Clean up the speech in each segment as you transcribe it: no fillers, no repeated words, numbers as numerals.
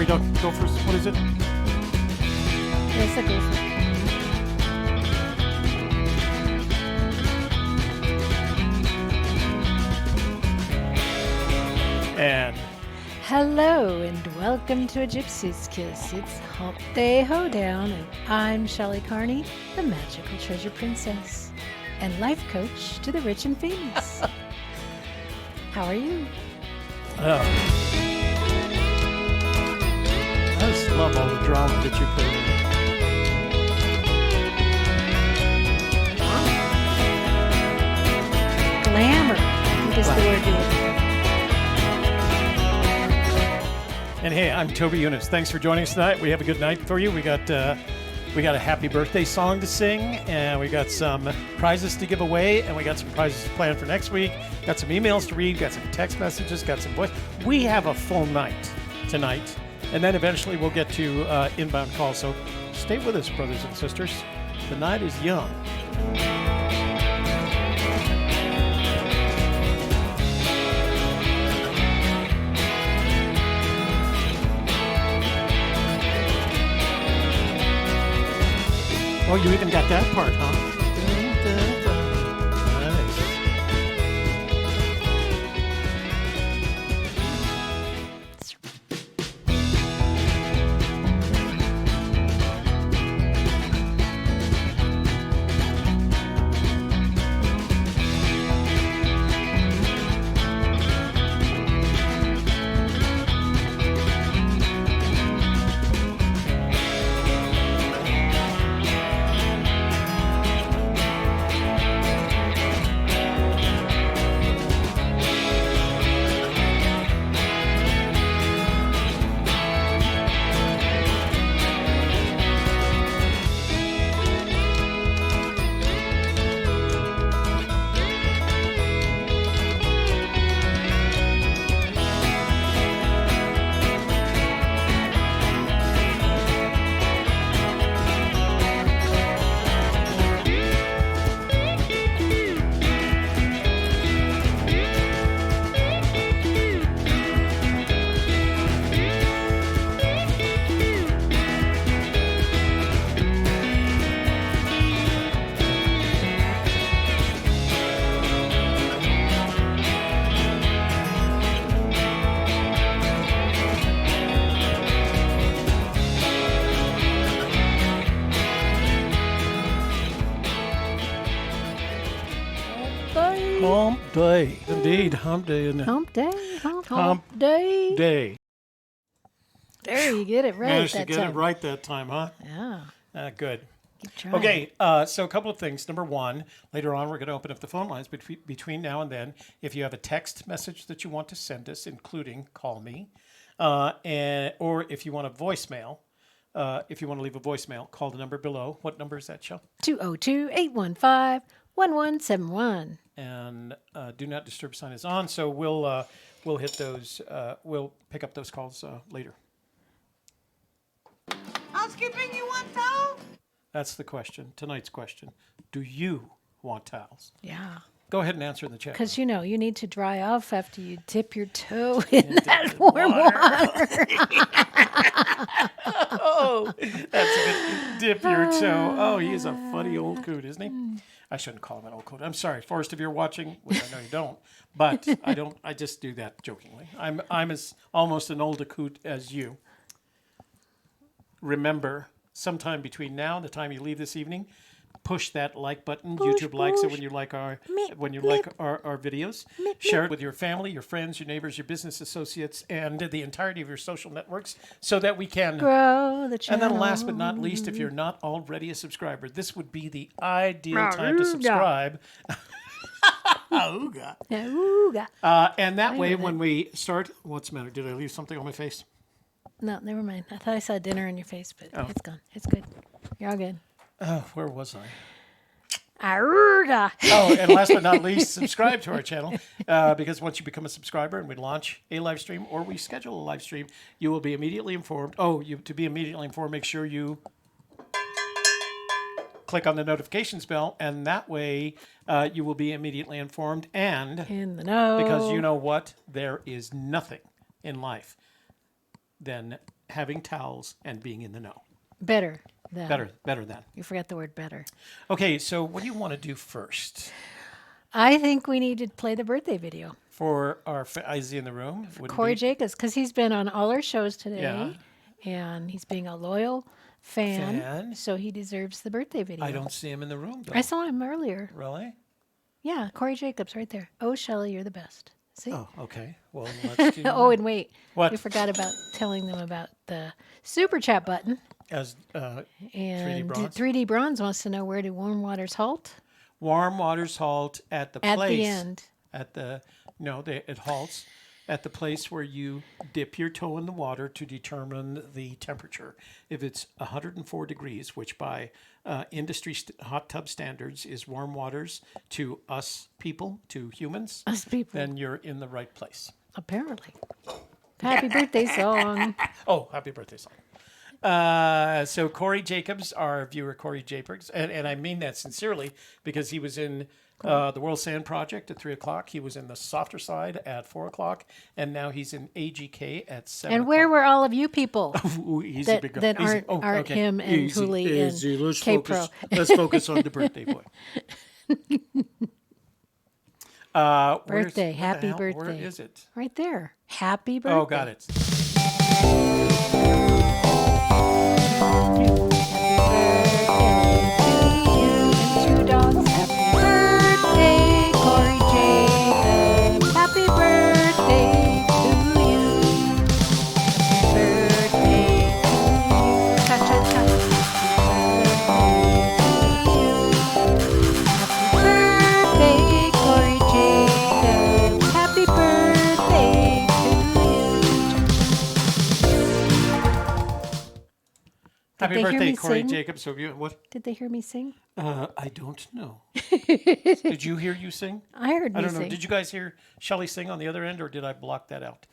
we don't go first. What is it? Yes, I go for it. And Hello and welcome to a Gypsy's Kiss. It's Humpday Hoedown and I'm Shelley Carney, the magical treasure princess and life coach to the rich and famous. How are you? I just love all the drama that you put in. Glamour, I think is the word you would. And hey, I'm Toby Younis. Thanks for joining us tonight. We have a good night for you. We got a happy birthday song to sing, and we got some prizes to give away, and we got some prizes planned for next week. Got some emails to read, got some text messages, got some voice. We have a full night tonight, and then eventually we'll get to inbound calls. So stay with us, brothers and sisters. The night is young. Oh, you even got that part, huh? Nice. Humpday. Indeed, Humpday. Humpday, hump Day. day. There, you get it right Managed that to get time. it right that time, huh? Yeah, Good. keep trying. Okay, so a couple of things. Number one, later on, we're going to open up the phone lines between now and then. If you have a text message that you want to send us, including call me, or if you want a voicemail, if you want to leave a voicemail, call the number below. What number is that, Shell? 202-815-1171. And do not disturb sign is on, so we'll hit those. We'll pick up those calls later. Housekeeping, you want towel? That's the question. Tonight's question: do you want towels? Yeah. Go ahead and answer in the chat. Because, you know, you need to dry off after you dip your toe in that warm water. Oh, that's a good dip your toe. Oh, he is a funny old coot, isn't he? I shouldn't call him an old coot. I'm sorry, Forrest, if you're watching, which I know you don't, but I don't. I just do that jokingly. I'm as almost an old a coot as you. Remember, sometime between now and the time you leave this evening, push that like button. YouTube likes it when you like our videos. Share it with your family, your friends, your neighbors, your business associates, and the entirety of your social networks, so that we can Grow the channel. And then last but not least, if you're not already a subscriber, this would be the ideal time to subscribe. Ooga. Ooga. And that way, when we start, what's the matter? Did I leave something on my face? No, never mind. I thought I saw dinner on your face, but it's gone. It's good. You're all good. Oh, where was I? Aruga. Oh, and last but not least, subscribe to our channel, because once you become a subscriber and we launch a live stream or we schedule a live stream, you will be immediately informed. To be immediately informed, make sure you click on the notifications bell, and that way you will be immediately informed and in the know. Because you know what? There is nothing in life than having towels and being in the know. Better than. Better than. You forgot the word better. Okay, so what do you want to do first? I think we need to play the birthday video. For our Is he in the room? Corey Jacobs, because he's been on all our shows today. Yeah. And he's being a loyal fan. So he deserves the birthday video. I don't see him in the room, though. I saw him earlier. Really? Yeah, Corey Jacobs right there. Oh, Shelley, you're the best. See? Oh, okay. Well, let's do Oh, and wait. What? We forgot about telling them about the super chat button. As And 3D Bronze? 3D Bronze wants to know, where do warm waters halt? Warm waters halt at the At place. the end. It halts at the place where you dip your toe in the water to determine the temperature. If it's 104 degrees, which by industry hot tub standards is warm waters to us people, to humans, Us people. then you're in the right place. Apparently. Happy birthday song. Oh, happy birthday song. So Corey Jacobs, our viewer Corey Jacobs, and I mean that sincerely because he was in the World Sand Project at 3 o'clock. He was in the Softer Side at 4 o'clock, and now he's in AGK at 7 And o'clock. where were all of you people Ooh, easy, that, big guy. that Easy. aren't Okay. him and Easy, Huli easy. and Let's K-Pro? focus. Let's focus on the birthday boy. Birthday, happy birthday. Where is it? Right there. Happy birthday. Oh, got it. Two dogs. Happy birthday, Corey Jacobs. Happy birthday to you. Birthday to you. Cha cha cha. Happy birthday, Corey Jacobs. Happy birthday to you. Happy they hear birthday, me Corey sing? Jacobs. So what? Did they hear me sing? I don't know. Did you hear you sing? I heard me I don't know. sing. Did you guys hear Shelley sing on the other end, or did I block that out?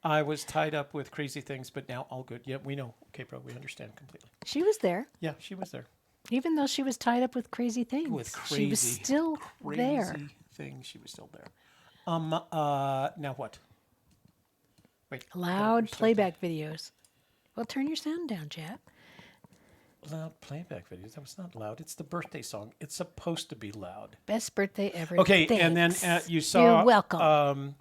I was tied up with crazy things, but now all good. Yeah, we know. Okay, bro, we understand completely. She was there, Yeah, she was there. even though she was tied up with crazy things. With crazy, she was still crazy there. things. She was still there. Now what? Wait. Loud start playback videos. Well, turn your sound down, Jack. Loud playback videos. That was not loud. It's the birthday song. It's supposed to be loud. Best birthday ever. Okay, and then Thanks. you saw. You're welcome.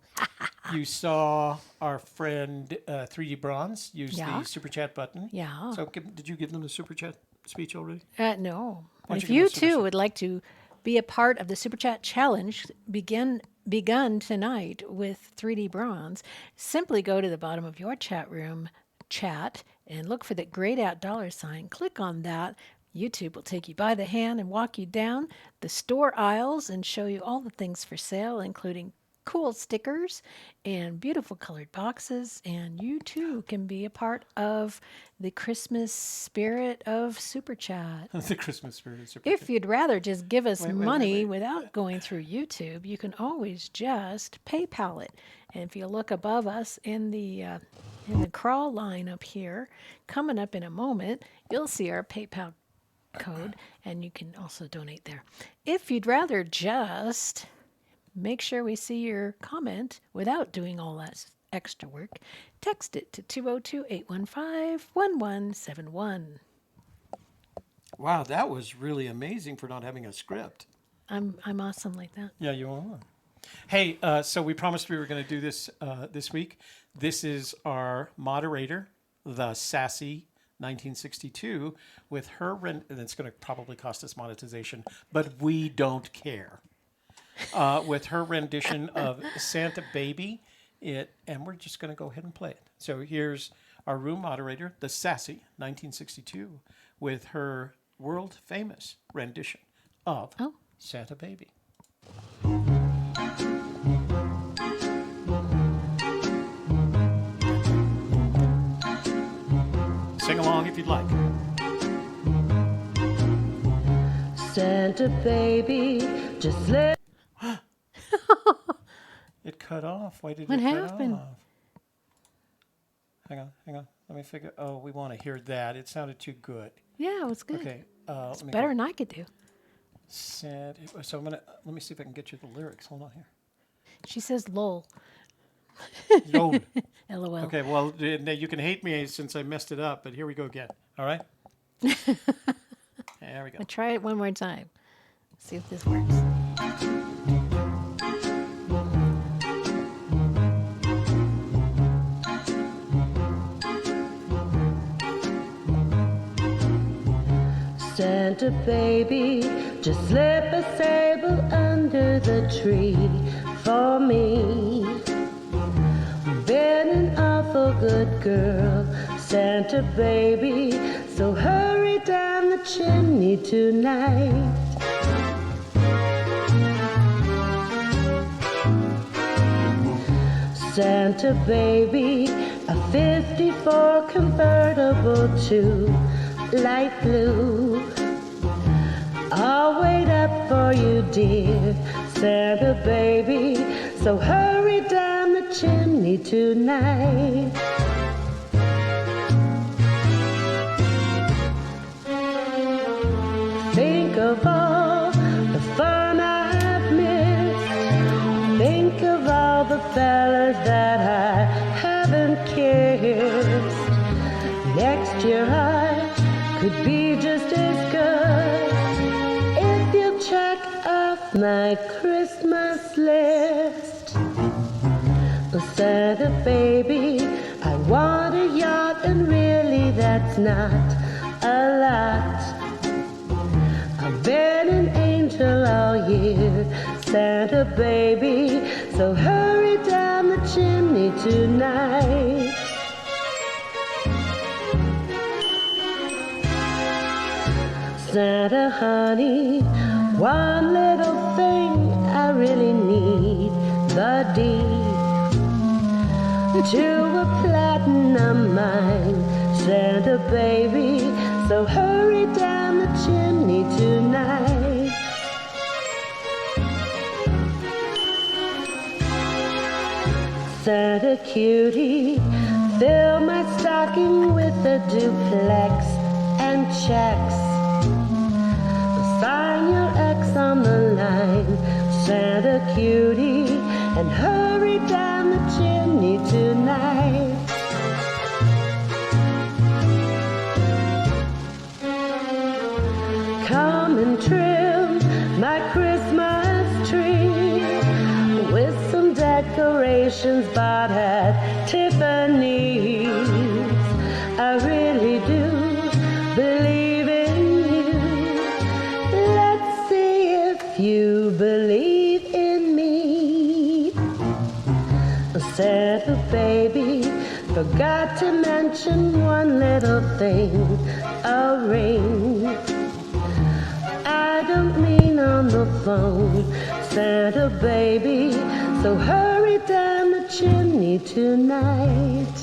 You saw our friend 3D Bronze use Yeah. the super chat button. Yeah. So did you give them the super chat speech already? No. Why don't If you give you us super too chat? would like to be a part of the Super Chat Challenge begun tonight with 3D Bronze, simply go to the bottom of your chat room, chat, and look for the grayed out $sign. Click on that. YouTube will take you by the hand and walk you down the store aisles and show you all the things for sale, including cool stickers and beautiful colored boxes. And you too can be a part of the Christmas spirit of Super Chat. The Christmas spirit is super. If you'd rather just give us wait, money without going through YouTube, you can always just PayPal it. And if you look above us in the crawl line up here, coming up in a moment, you'll see our PayPal code, and you can also donate there. If you'd rather just make sure we see your comment without doing all that extra work, text it to 202-815-1171. Wow, that was really amazing for not having a script. I'm awesome like that. Yeah, you are. Hey, so we promised we were going to do this this week. This is our moderator, the sassy 1962, with her and it's going to probably cost us monetization, but we don't care. With her rendition of Santa Baby, and we're just going to go ahead and play it. So here's our room moderator, the sassy 1962, with her world famous rendition of Santa Baby. Sing along if you'd like. Santa baby, just let. It cut off. Why did What it cut happened? off? Hang on. Let me figure. Oh, we want to hear that. It sounded too good. Yeah, it was good. Okay. Let me Better go. than I could do. So I'm gonna let me see if I can get you the lyrics. Hold on here. She says lol. Don't. LOL. Okay, well, you can hate me since I messed it up, but here we go again. All right? There we go. I'll try it one more time. See if this works. Santa baby, just slip a sable under the tree for me. Been an awful good girl, Santa baby, so hurry down the chimney tonight. Santa baby, a 54 convertible to light blue. I'll wait up for you, dear Santa baby, so hurry down the chimney tonight. Think of all the fun I've missed. Think of all the fellas that I haven't kissed. Next year I could be just as good if you check off my Christmas list. Santa baby, I want a yacht, and really that's not a lot. I've been an angel all year, Santa baby, so hurry down the chimney tonight. Santa honey, one little thing I really need, the deed to a platinum mine, Santa baby, so hurry down the chimney tonight. Santa cutie, fill my stocking with a duplex and checks. Sign your X on the line, Santa cutie, and hurry down the chimney tonight. Come and trim my Christmas tree with some decorations bought at Tiffany's. I really do believe in you. Let's see if you believe in me. Santa baby, forgot to mention one little thing, a ring. I don't mean on the phone, Santa baby, so hurry down the chimney tonight.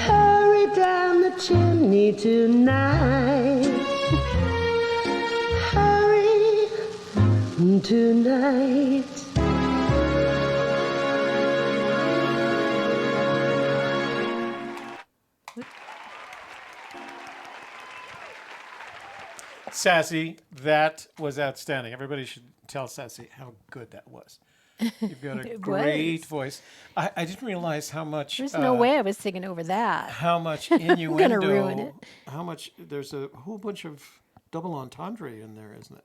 Hurry down the chimney tonight. Hurry tonight. Sassy, that was outstanding. Everybody should tell Sassy how good that was. You've got a great voice. I didn't realize how much. There's no way I was singing over that. How much innuendo. gonna ruin it. How much. There's a whole bunch of double entendre in there, isn't it?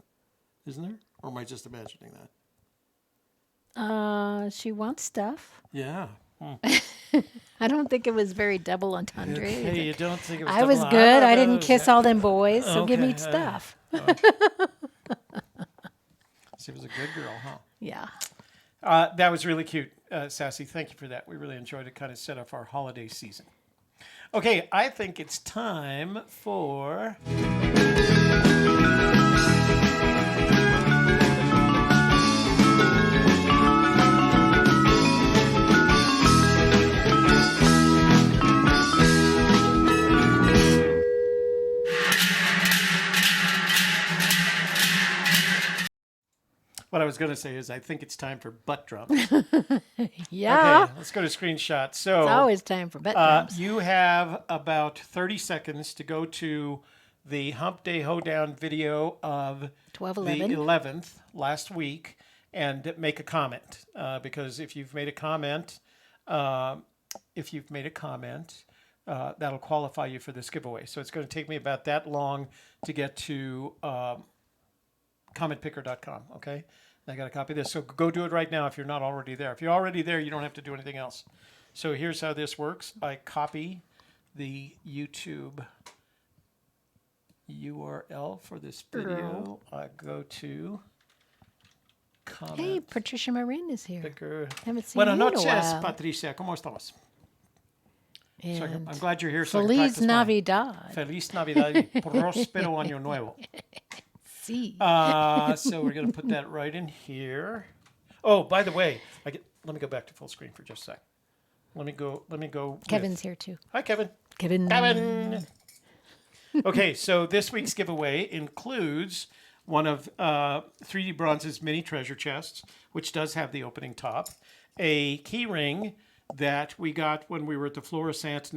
Isn't there? Or am I just imagining that? She wants stuff. Yeah. I don't think it was very double entendre. Okay, you don't think it was I was double good. I didn't entendres? kiss all them boys, so give me Okay, stuff. She was a good girl, huh? Yeah. That was really cute, Sassy. Thank you for that. We really enjoyed it. Kind of set off our holiday season. Okay, I think it's time for... What I was going to say is I think it's time for butt drums. Yeah. Okay, let's go to screenshots. So It's always time for butt drums. you have about 30 seconds to go to the Humpday Hoedown video of 12/11. the 11th last week and make a comment because if you've made a comment, that'll qualify you for this giveaway. So it's going to take me about that long to get to commentpicker.com. Okay, I got to copy this. So go do it right now if you're not already there. If you're already there, you don't have to do anything else. So here's how this works. I copy the YouTube URL for this video. I go to comment. Hey, Patricia Marin is here. Picker. Haven't seen you in a Buenas noches, while. Patricia. ¿Cómo estamos? So And I'm glad you're here. So I can Feliz practice mine. Navidad. Feliz Navidad y Prospero Año Nuevo. See. So we're going to put that right in here. Oh, by the way, let me go back to full screen for just a sec. Let me go. Kevin's here too. Hi, Kevin. Kevin. Okay, so this week's giveaway includes one of 3D Bronze's mini treasure chests, which does have the opening top, a key ring that we got when we were at the Florissant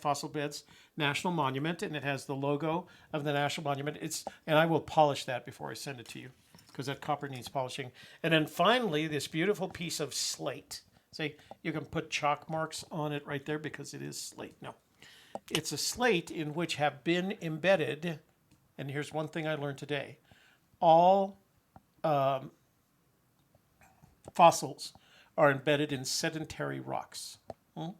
Fossil Beds National Monument, and it has the logo of the National Monument. And I will polish that before I send it to you because that copper needs polishing. And then finally, this beautiful piece of slate. See, you can put chalk marks on it right there because it is slate. No, it's a slate in which have been embedded, and here's one thing I learned today. All fossils are embedded in sedentary rocks.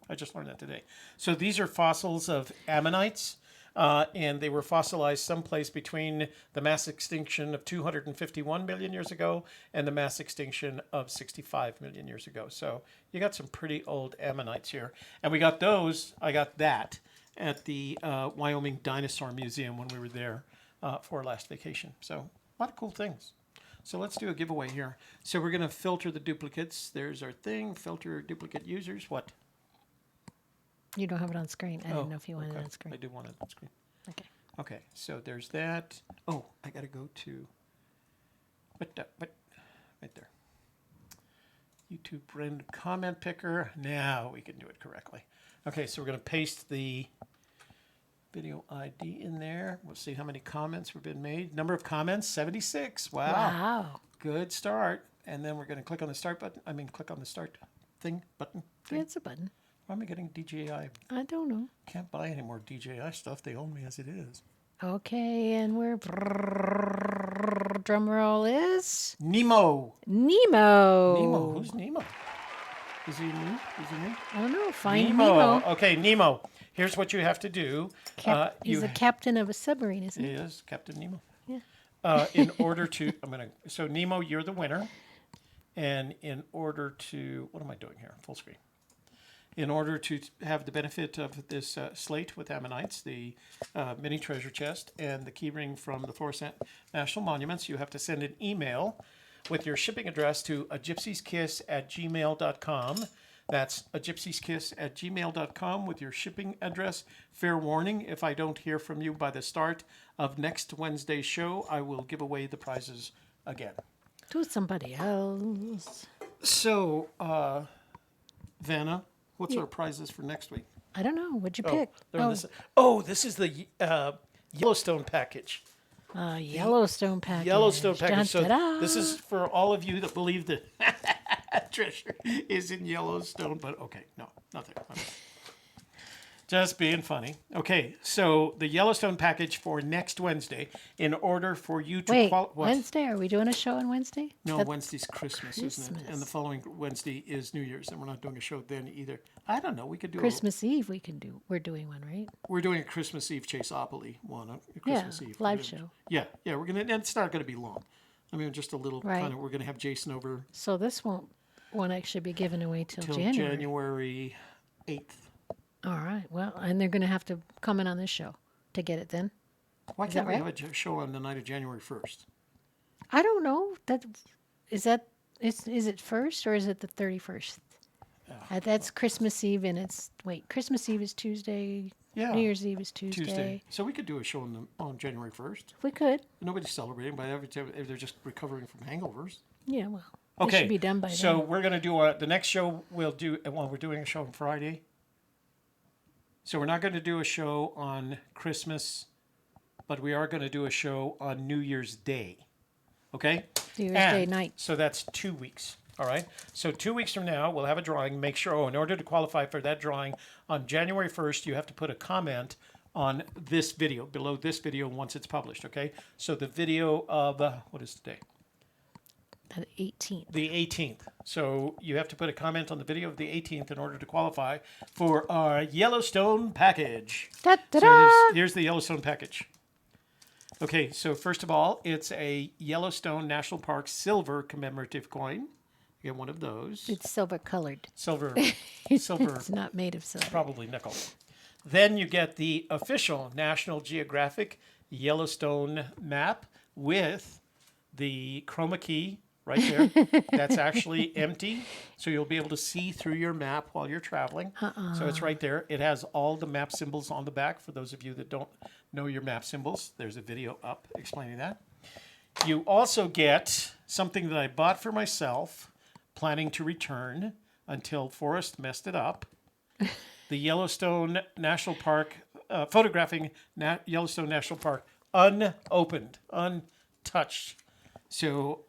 I just learned that today. So these are fossils of ammonites, and they were fossilized someplace between the mass extinction of 251 million years ago and the mass extinction of 65 million years ago. So you got some pretty old ammonites here. And we got those, I got that at the Wyoming Dinosaur Museum when we were there for our last vacation. So a lot of cool things. So let's do a giveaway here. So we're going to filter the duplicates. There's our thing, filter duplicate users. What? You don't have it on screen. I didn't know if you wanted it on screen. I do want it on screen. Okay. Okay, so there's that. Oh, I got to go to, right there. YouTube friend comment picker. Now we can do it correctly. Okay, so we're going to paste the video ID in there. We'll see how many comments have been made. Number of comments, 76. Wow. Good start. And then we're going to click on the start button. click on the start button. Yeah, it's a button. Why am I getting DJI? I don't know. Can't buy any more DJI stuff. They own me as it is. Okay, and we're drum roll is Nemo. Nemo. Who's Nemo? Is he new? I don't know. Find Nemo. Okay, Nemo. Here's what you have to do. He's a captain of a submarine, isn't he? He is Captain Nemo. Yeah. In order to, so Nemo, you're the winner. And in order to, what am I doing here? Full screen. In order to have the benefit of this slate with ammonites, the mini treasure chest, and the key ring from the Florissant National Monuments, you have to send an email with your shipping address to agypsieskiss@gmail.com. That's agypsieskiss@gmail.com with your shipping address. Fair warning, if I don't hear from you by the start of next Wednesday's show, I will give away the prizes again. To somebody else. So, Vanna, what's our prizes for next week? I don't know. What'd you pick? This is the Yellowstone package. Yellowstone package. Yellowstone package. So Dun-da-da. this is for all of you that believe that treasure is in Yellowstone. But okay, no, nothing. Just being funny. Okay, so the Yellowstone package for next Wednesday. In order for you to Wait, Wednesday? Are we doing a show on Wednesday? No, Wednesday's Christmas, isn't it? And the following Wednesday is New Year's, and we're not doing a show then either. I don't know. We could do Christmas Eve. We can do. We're doing one, right? We're doing a Christmas Eve Chaseopoly one. Christmas Eve live show. Yeah, we're gonna. And it's not gonna be long. Just a little kind of. We're gonna have Jason over. So this won't actually be given away till January 8th. All right. Well, and they're going to have to comment on this show to get it then. Why can't we have a show on the night of January 1st? I don't know. Is it first or is it the 31st? That's Christmas Eve, and Christmas Eve is Tuesday. Yeah. New Year's Eve is Tuesday. So we could do a show on January 1st. We could. Nobody's celebrating, but they're just recovering from hangovers. Yeah, well, okay. It should be done by then. So we're going to do the next show. We're doing a show on Friday. So we're not going to do a show on Christmas, but we are going to do a show on New Year's Day. Okay? Tuesday night. So that's 2 weeks. All right. So 2 weeks from now, we'll have a drawing. Make sure, in order to qualify for that drawing on January 1st, you have to put a comment on this video, below this video once it's published. Okay. So the video of, what is today? The 18th. The 18th. So you have to put a comment on the video of the 18th in order to qualify for our Yellowstone package. Da-da-da! So here's the Yellowstone package. Okay, so first of all, it's a Yellowstone National Park silver commemorative coin. You get one of those. It's silver colored. Silver. It's not made of silver. Probably nickel. Then you get the official National Geographic Yellowstone map with the chroma key right there. That's actually empty, so you'll be able to see through your map while you're traveling. So it's right there. It has all the map symbols on the back. For those of you that don't know your map symbols, there's a video up explaining that. You also get something that I bought for myself, planning to return until Forrest messed it up. The Yellowstone National Park, photographing Yellowstone National Park unopened, untouched. So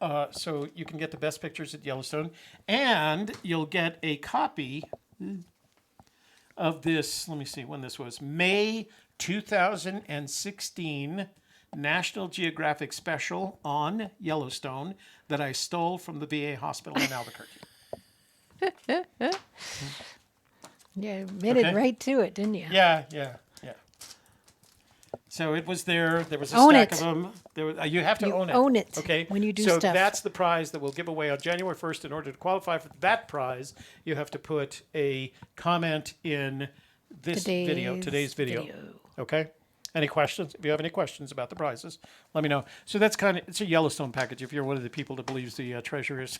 you can get the best pictures at Yellowstone, and you'll get a copy of this. Let me see when this was. May 2016 National Geographic special on Yellowstone that I stole from the VA hospital in Albuquerque. Yeah, admitted right to it, didn't you? Yeah. So it was there. There was a Own stack it. of them. There was, you have to own it. own it Okay. when you do so stuff. that's the prize that we'll give away on January 1st. In order to qualify for that prize, you have to put a comment in this today's video. Okay. Any questions? If you have any questions about the prizes, let me know. So that's it's a Yellowstone package. If you're one of the people that believes the treasure is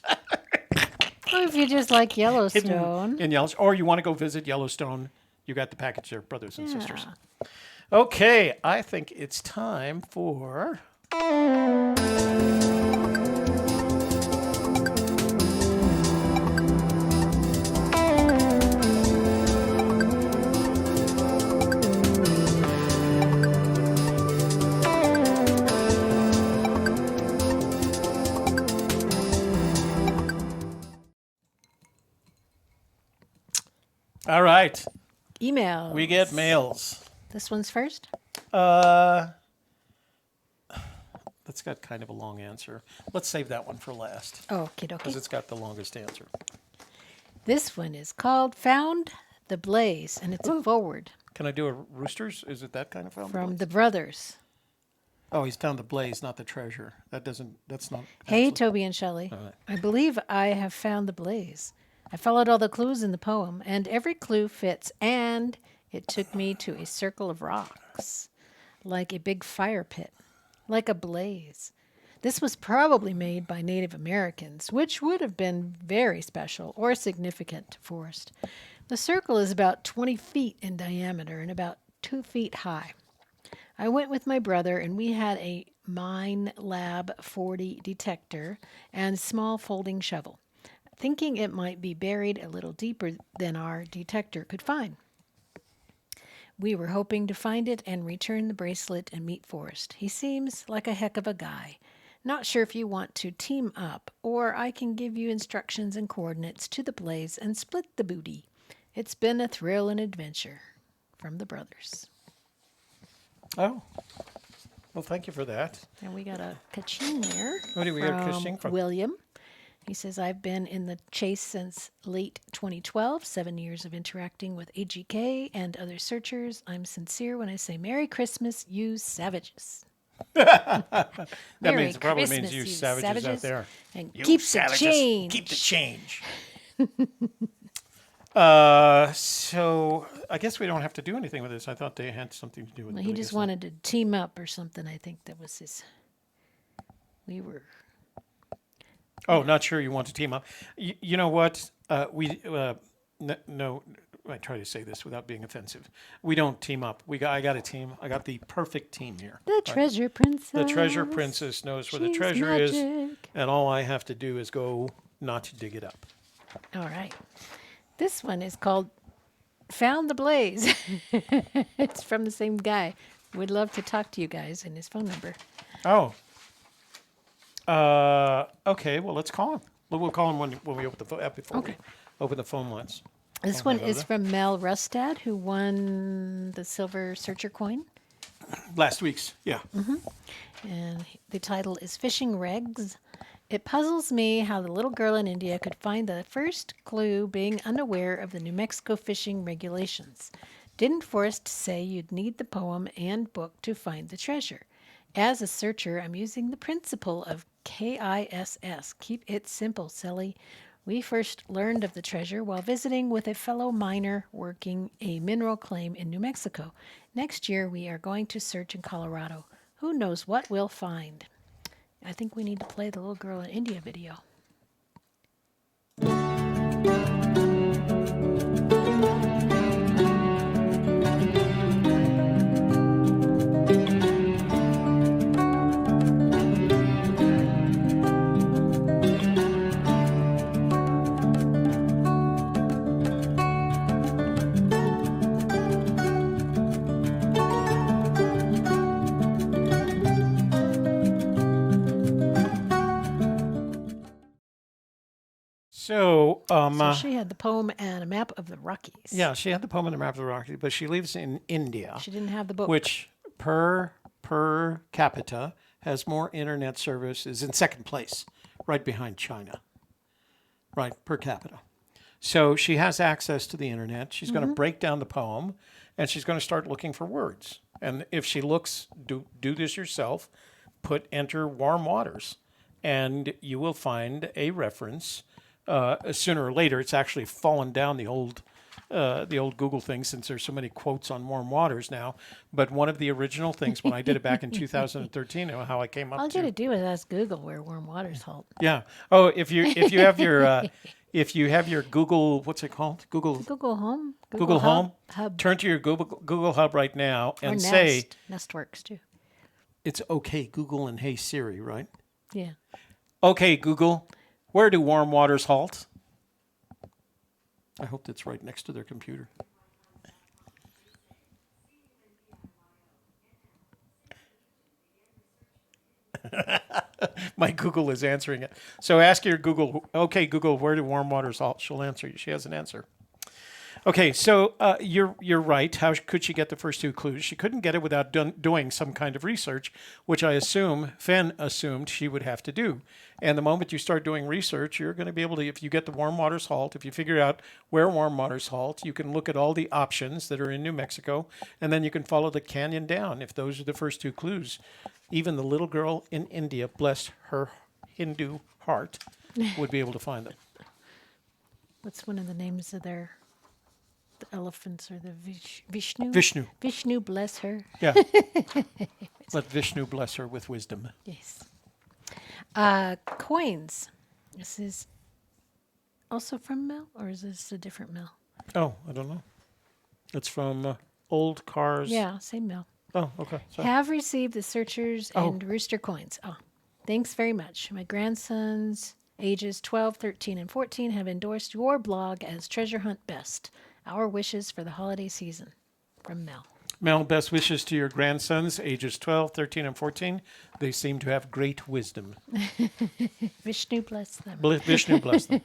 Well, if you just like Yellowstone. hidden in Yellowstone, or you want to go visit Yellowstone, you got the package there, brothers and sisters. Okay, I think it's time for... All right, Emails. we get mails. This one's first? That's got kind of a long answer. Let's save that one for last, Oh, okay. because it's got the longest answer. This one is called Found the Blaze, and it's a forward Can I do a Roosters? Is it that kind of film? from the brothers. Oh, he's found the blaze, not the treasure. That's not... Hey, Toby and Shelley. I believe I have found the blaze. I followed all the clues in the poem, and every clue fits, and it took me to a circle of rocks, like a big fire pit, like a blaze. This was probably made by Native Americans, which would have been very special or significant to Forrest. The circle is about 20 feet in diameter and about 2 feet high. I went with my brother, and we had a Mine Lab 40 detector and small folding shovel, thinking it might be buried a little deeper than our detector could find. We were hoping to find it and return the bracelet and meet Forrest. He seems like a heck of a guy. Not sure if you want to team up, or I can give you instructions and coordinates to the blaze and split the booty. It's been a thrill and adventure. From the brothers. Oh. Well, thank you for that. And we got a ka-ching there. What do we got a ka-ching from? William. He says, I've been in the chase since late 2012, 7 years of interacting with AGK and other searchers. I'm sincere when I say Merry Christmas, you savages. That Merry means it probably means Christmas, you you savages out there. And You keep the savages, change. keep the change. So I guess we don't have to do anything with this. I thought they had something to do with it. Well, but he I just guess not. wanted to team up or something. I think that was his. We were. Oh, not sure you want to team up. You know what? No. I try to say this without being offensive. We don't team up. I got a team. I got the perfect team here. The treasure princess. The treasure princess knows where the She's treasure is, magic. and all I have to do is go not to dig it up. All right. This one is called Found the Blaze. It's from the same guy. Would love to talk to you guys and his phone number. Oh. Okay, well, let's call him. We'll call him when we open the phone, before we open the phone lines. This one is from Mel Rustad, who won the silver searcher coin. Last week's, yeah. And the title is Fishing Regs. It puzzles me how the little girl in India could find the first clue being unaware of the New Mexico fishing regulations. Didn't Forrest say you'd need the poem and book to find the treasure? As a searcher, I'm using the principle of KISS. Keep it simple, silly. We first learned of the treasure while visiting with a fellow miner working a mineral claim in New Mexico. Next year, we are going to search in Colorado. Who knows what we'll find? I think we need to play the little girl in India video. So, So she had the poem and a map of the Rockies. yeah, she had the poem and the map of the Rockies, but she lives in India, She didn't have the book. which per capita has more internet services in second place, right behind China. Right, per capita. So she has access to the internet. She's going to break down the poem, and she's going to start looking for words. And if she looks, do this yourself, enter warm waters, and you will find a reference. Sooner or later, it's actually fallen down the old Google thing, since there's so many quotes on warm waters now. But one of the original things when I did it back in 2013, how I came up All you to got to do is ask Google where warm water's halt. yeah. Oh, if you have your if you have your Google, what's it called? Google Home. Google Home. Hub. Turn to your Google Hub right now Or and Nest. say Nest works too. it's okay Google and Hey Siri, right? Yeah. Okay Google, where do warm waters halt? I hope that's right next to their computer. My Google is answering it. So ask your Google, okay, Google, where do warm waters halt? She'll answer you. She has an answer. Okay, so you're right. How could she get the first two clues? She couldn't get it without doing some kind of research, which I assume Fenn assumed she would have to do. And the moment you start doing research, you're going to be able to, if you get the warm waters halt, if you figure out where warm waters halt, you can look at all the options that are in New Mexico, and then you can follow the canyon down if those are the first two clues. Even the little girl in India, bless her Hindu heart, would be able to find them. What's one of the names of the elephants or the Vishnu? Vishnu. Vishnu, bless her. Yeah. Let Vishnu bless her with wisdom. Yes. Coins. This is also from Mel, or is this a different Mel? Oh, I don't know. It's from Old Cars. Yeah, same Mel. Oh, okay. Sorry. Have received the Searchers and Rooster coins. Oh, thanks very much. My grandsons, ages 12, 13, and 14, have endorsed your blog as Treasure Hunt Best. Our wishes for the holiday season. From Mel. Mel, best wishes to your grandsons, ages 12, 13, and 14. They seem to have great wisdom. Vishnu bless them. Vishnu bless them.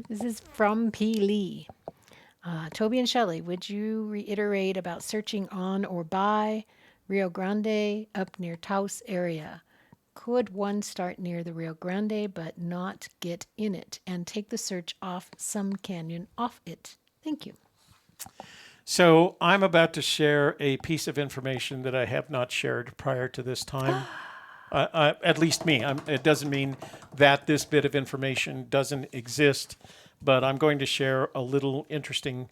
This is from P. Lee. Toby and Shelley, would you reiterate about searching on or by Rio Grande up near Taos area? Could one start near the Rio Grande but not get in it and take the search off some canyon off it? Thank you. So I'm about to share a piece of information that I have not shared prior to this time. At least me. It doesn't mean that this bit of information doesn't exist, but I'm going to share a little interesting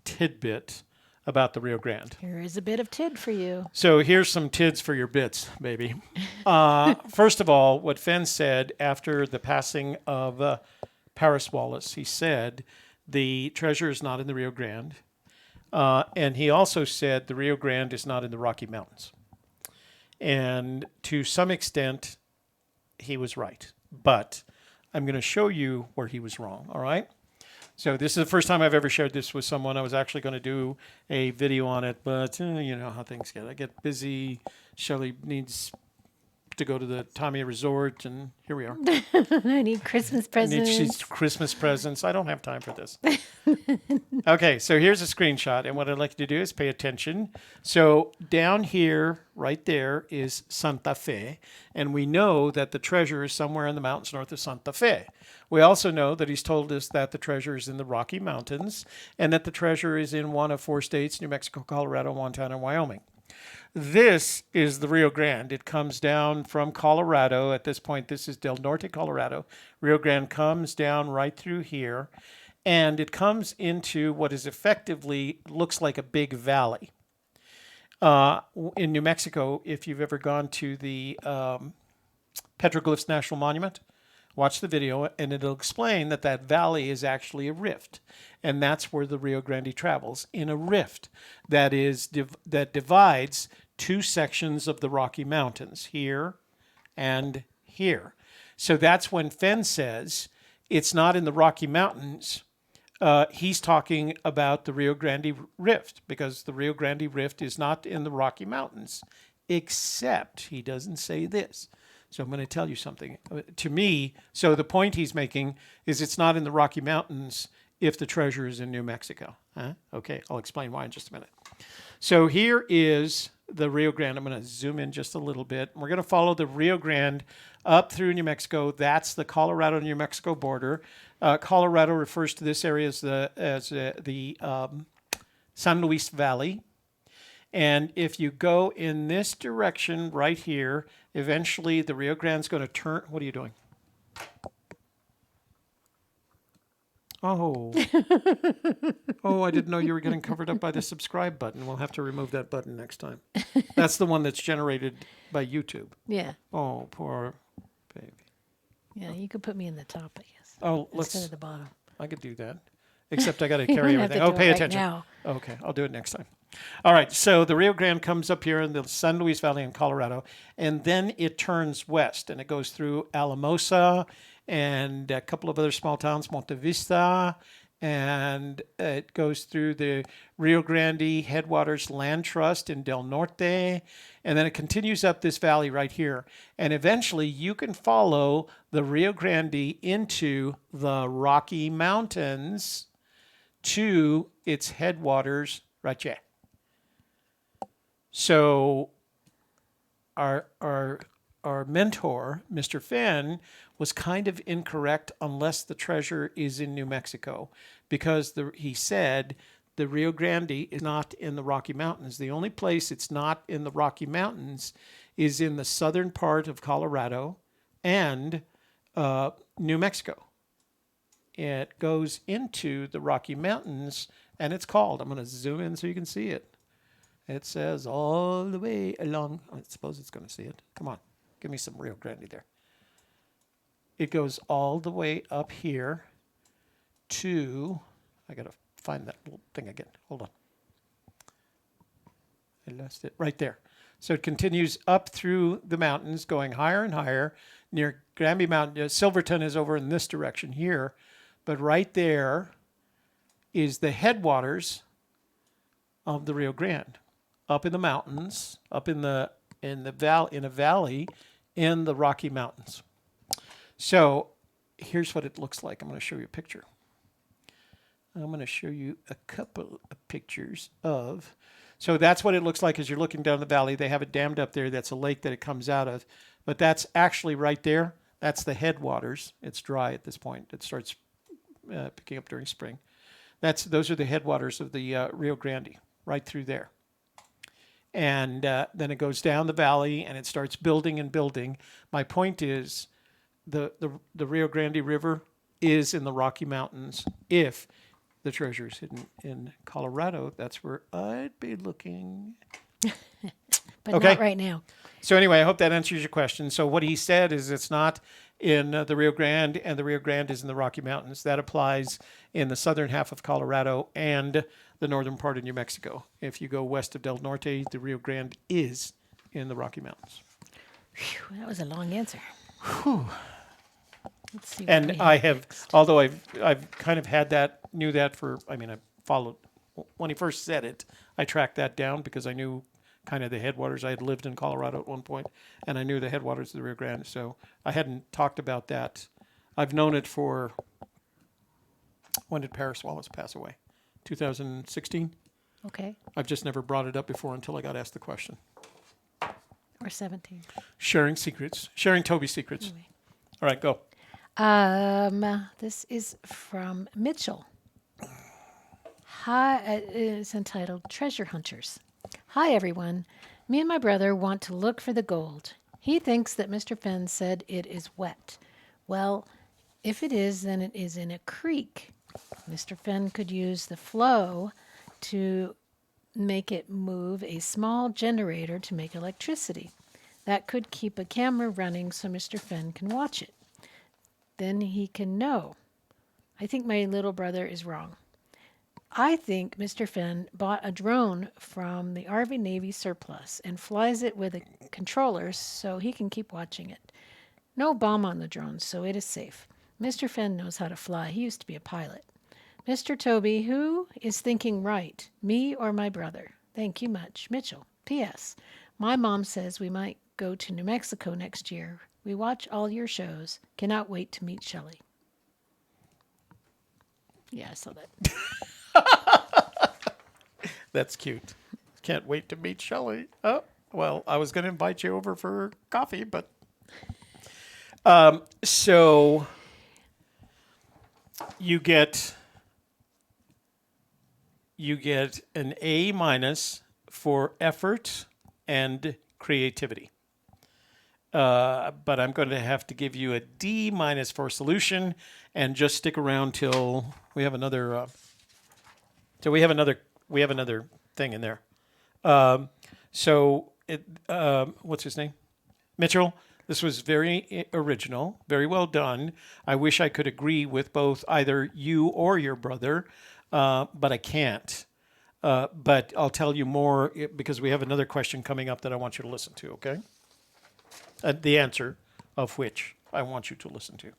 tidbit about the Rio Grande. Here is a bit of tid for you. So here's some tids for your bits, baby. First of all, what Fenn said after the passing of Paris Wallace, he said the treasure is not in the Rio Grande. And he also said the Rio Grande is not in the Rocky Mountains. And to some extent, he was right. But I'm going to show you where he was wrong, all right? So this is the first time I've ever shared this with someone. I was actually going to do a video on it, but you know how things get. I get busy. Shelley needs to go to the Tommy Resort, and here we are. I need Christmas presents. She's Christmas presents. I don't have time for this. Okay, so here's a screenshot, and what I'd like you to do is pay attention. So down here, right there, is Santa Fe, and we know that the treasure is somewhere in the mountains north of Santa Fe. We also know that he's told us that the treasure is in the Rocky Mountains, and that the treasure is in one of 4 states, New Mexico, Colorado, Montana, and Wyoming. This is the Rio Grande. It comes down from Colorado. At this point, this is Del Norte, Colorado. Rio Grande comes down right through here, and it comes into what is effectively looks like a big valley. In New Mexico, if you've ever gone to the Petroglyphs National Monument, watch the video, and it'll explain that that valley is actually a rift, and that's where the Rio Grande travels, in a rift that is that divides 2 sections of the Rocky Mountains, here and here. So that's when Fenn says it's not in the Rocky Mountains. He's talking about the Rio Grande Rift, because the Rio Grande Rift is not in the Rocky Mountains, except he doesn't say this. So I'm going to tell you something. To me, so the point he's making is it's not in the Rocky Mountains if the treasure is in New Mexico. Huh? Okay, I'll explain why in just a minute. So here is the Rio Grande. I'm going to zoom in just a little bit. We're going to follow the Rio Grande up through New Mexico. That's the Colorado-New Mexico border. Colorado refers to this area as the San Luis Valley. And if you go in this direction right here, eventually the Rio Grande's going to turn. What are you doing? Oh. Oh, I didn't know you were getting covered up by the subscribe button. We'll have to remove that button next time. That's the one that's generated by YouTube. Yeah. Oh, poor baby. Yeah, you could put me in the top, I guess. Oh, instead of the bottom. I could do that. Except I got to carry don't have everything. to Oh, do it pay right attention. now. Okay, I'll do it next time. All right, so the Rio Grande comes up here in the San Luis Valley in Colorado, and then it turns west, and it goes through Alamosa and a couple of other small towns, Monte Vista, and it goes through the Rio Grande Headwaters Land Trust in Del Norte, and then it continues up this valley right here. And eventually you can follow the Rio Grande into the Rocky Mountains to its headwaters right here. So our mentor, Mr. Fenn, was kind of incorrect unless the treasure is in New Mexico, because he said the Rio Grande is not in the Rocky Mountains. The only place it's not in the Rocky Mountains is in the southern part of Colorado and New Mexico. It goes into the Rocky Mountains, and it's called, I'm going to zoom in so you can see it. It says all the way along, I suppose it's going to see it. Come on, give me some Rio Grande there. It goes all the way up here to, I got to find that little thing again. Hold on. I lost it right there. So it continues up through the mountains, going higher and higher near Granby Mountain. Silverton is over in this direction here, but right there is the headwaters of the Rio Grande, up in the mountains, up in a valley in the Rocky Mountains. So here's what it looks like. I'm going to show you a picture. I'm going to show you a couple of pictures of. So that's what it looks like as you're looking down the valley. They have it dammed up there. That's a lake that it comes out of. But that's actually right there. That's the headwaters. It's dry at this point. It starts picking up during spring. Those are the headwaters of the Rio Grande, right through there. And then it goes down the valley and it starts building and building. My point is the Rio Grande River is in the Rocky Mountains. If the treasure is hidden in Colorado, that's where I'd be looking. But okay. Not right now. So anyway, I hope that answers your question. So what he said is it's not in the Rio Grande, and the Rio Grande is in the Rocky Mountains. That applies in the southern half of Colorado and the northern part of New Mexico. If you go west of Del Norte, the Rio Grande is in the Rocky Mountains. Whew, that was a long answer. Whew. Let's see. And I have, next. Although I've kind of knew that for, I followed, when he first said it, I tracked that down because I knew kind of the headwaters. I had lived in Colorado at one point, and I knew the headwaters of the Rio Grande, so I hadn't talked about that. I've known it for, when did Paris Wallace pass away? 2016? Okay. I've just never brought it up before until I got asked the question. Or 17. Sharing secrets. Sharing Toby secrets. Anyway. All right, go. This is from Mitchell. Hi, it's entitled Treasure Hunters. Hi, everyone. Me and my brother want to look for the gold. He thinks that Mr. Fenn said it is wet. Well, if it is, then it is in a creek. Mr. Fenn could use the flow to make it move a small generator to make electricity. That could keep a camera running so Mr. Fenn can watch it. Then he can know. I think my little brother is wrong. I think Mr. Fenn bought a drone from the Army Navy surplus and flies it with a controller so he can keep watching it. No bomb on the drone, so it is safe. Mr. Fenn knows how to fly. He used to be a pilot. Mr. Toby, who is thinking right, me or my brother? Thank you much. Mitchell. P.S. My mom says we might go to New Mexico next year. We watch all your shows. Cannot wait to meet Shelley. Yeah, I saw that. That's cute. Can't wait to meet Shelley. Oh, well, I was going to invite you over for coffee, but... So you get an A minus for effort and creativity. But I'm going to have to give you a D minus for solution, and just stick around till we have another. We have another thing in there. What's his name? Mitchell. This was very original, very well done. I wish I could agree with both either you or your brother, but I can't. But I'll tell you more because we have another question coming up that I want you to listen to, okay? The answer of which I want you to listen to.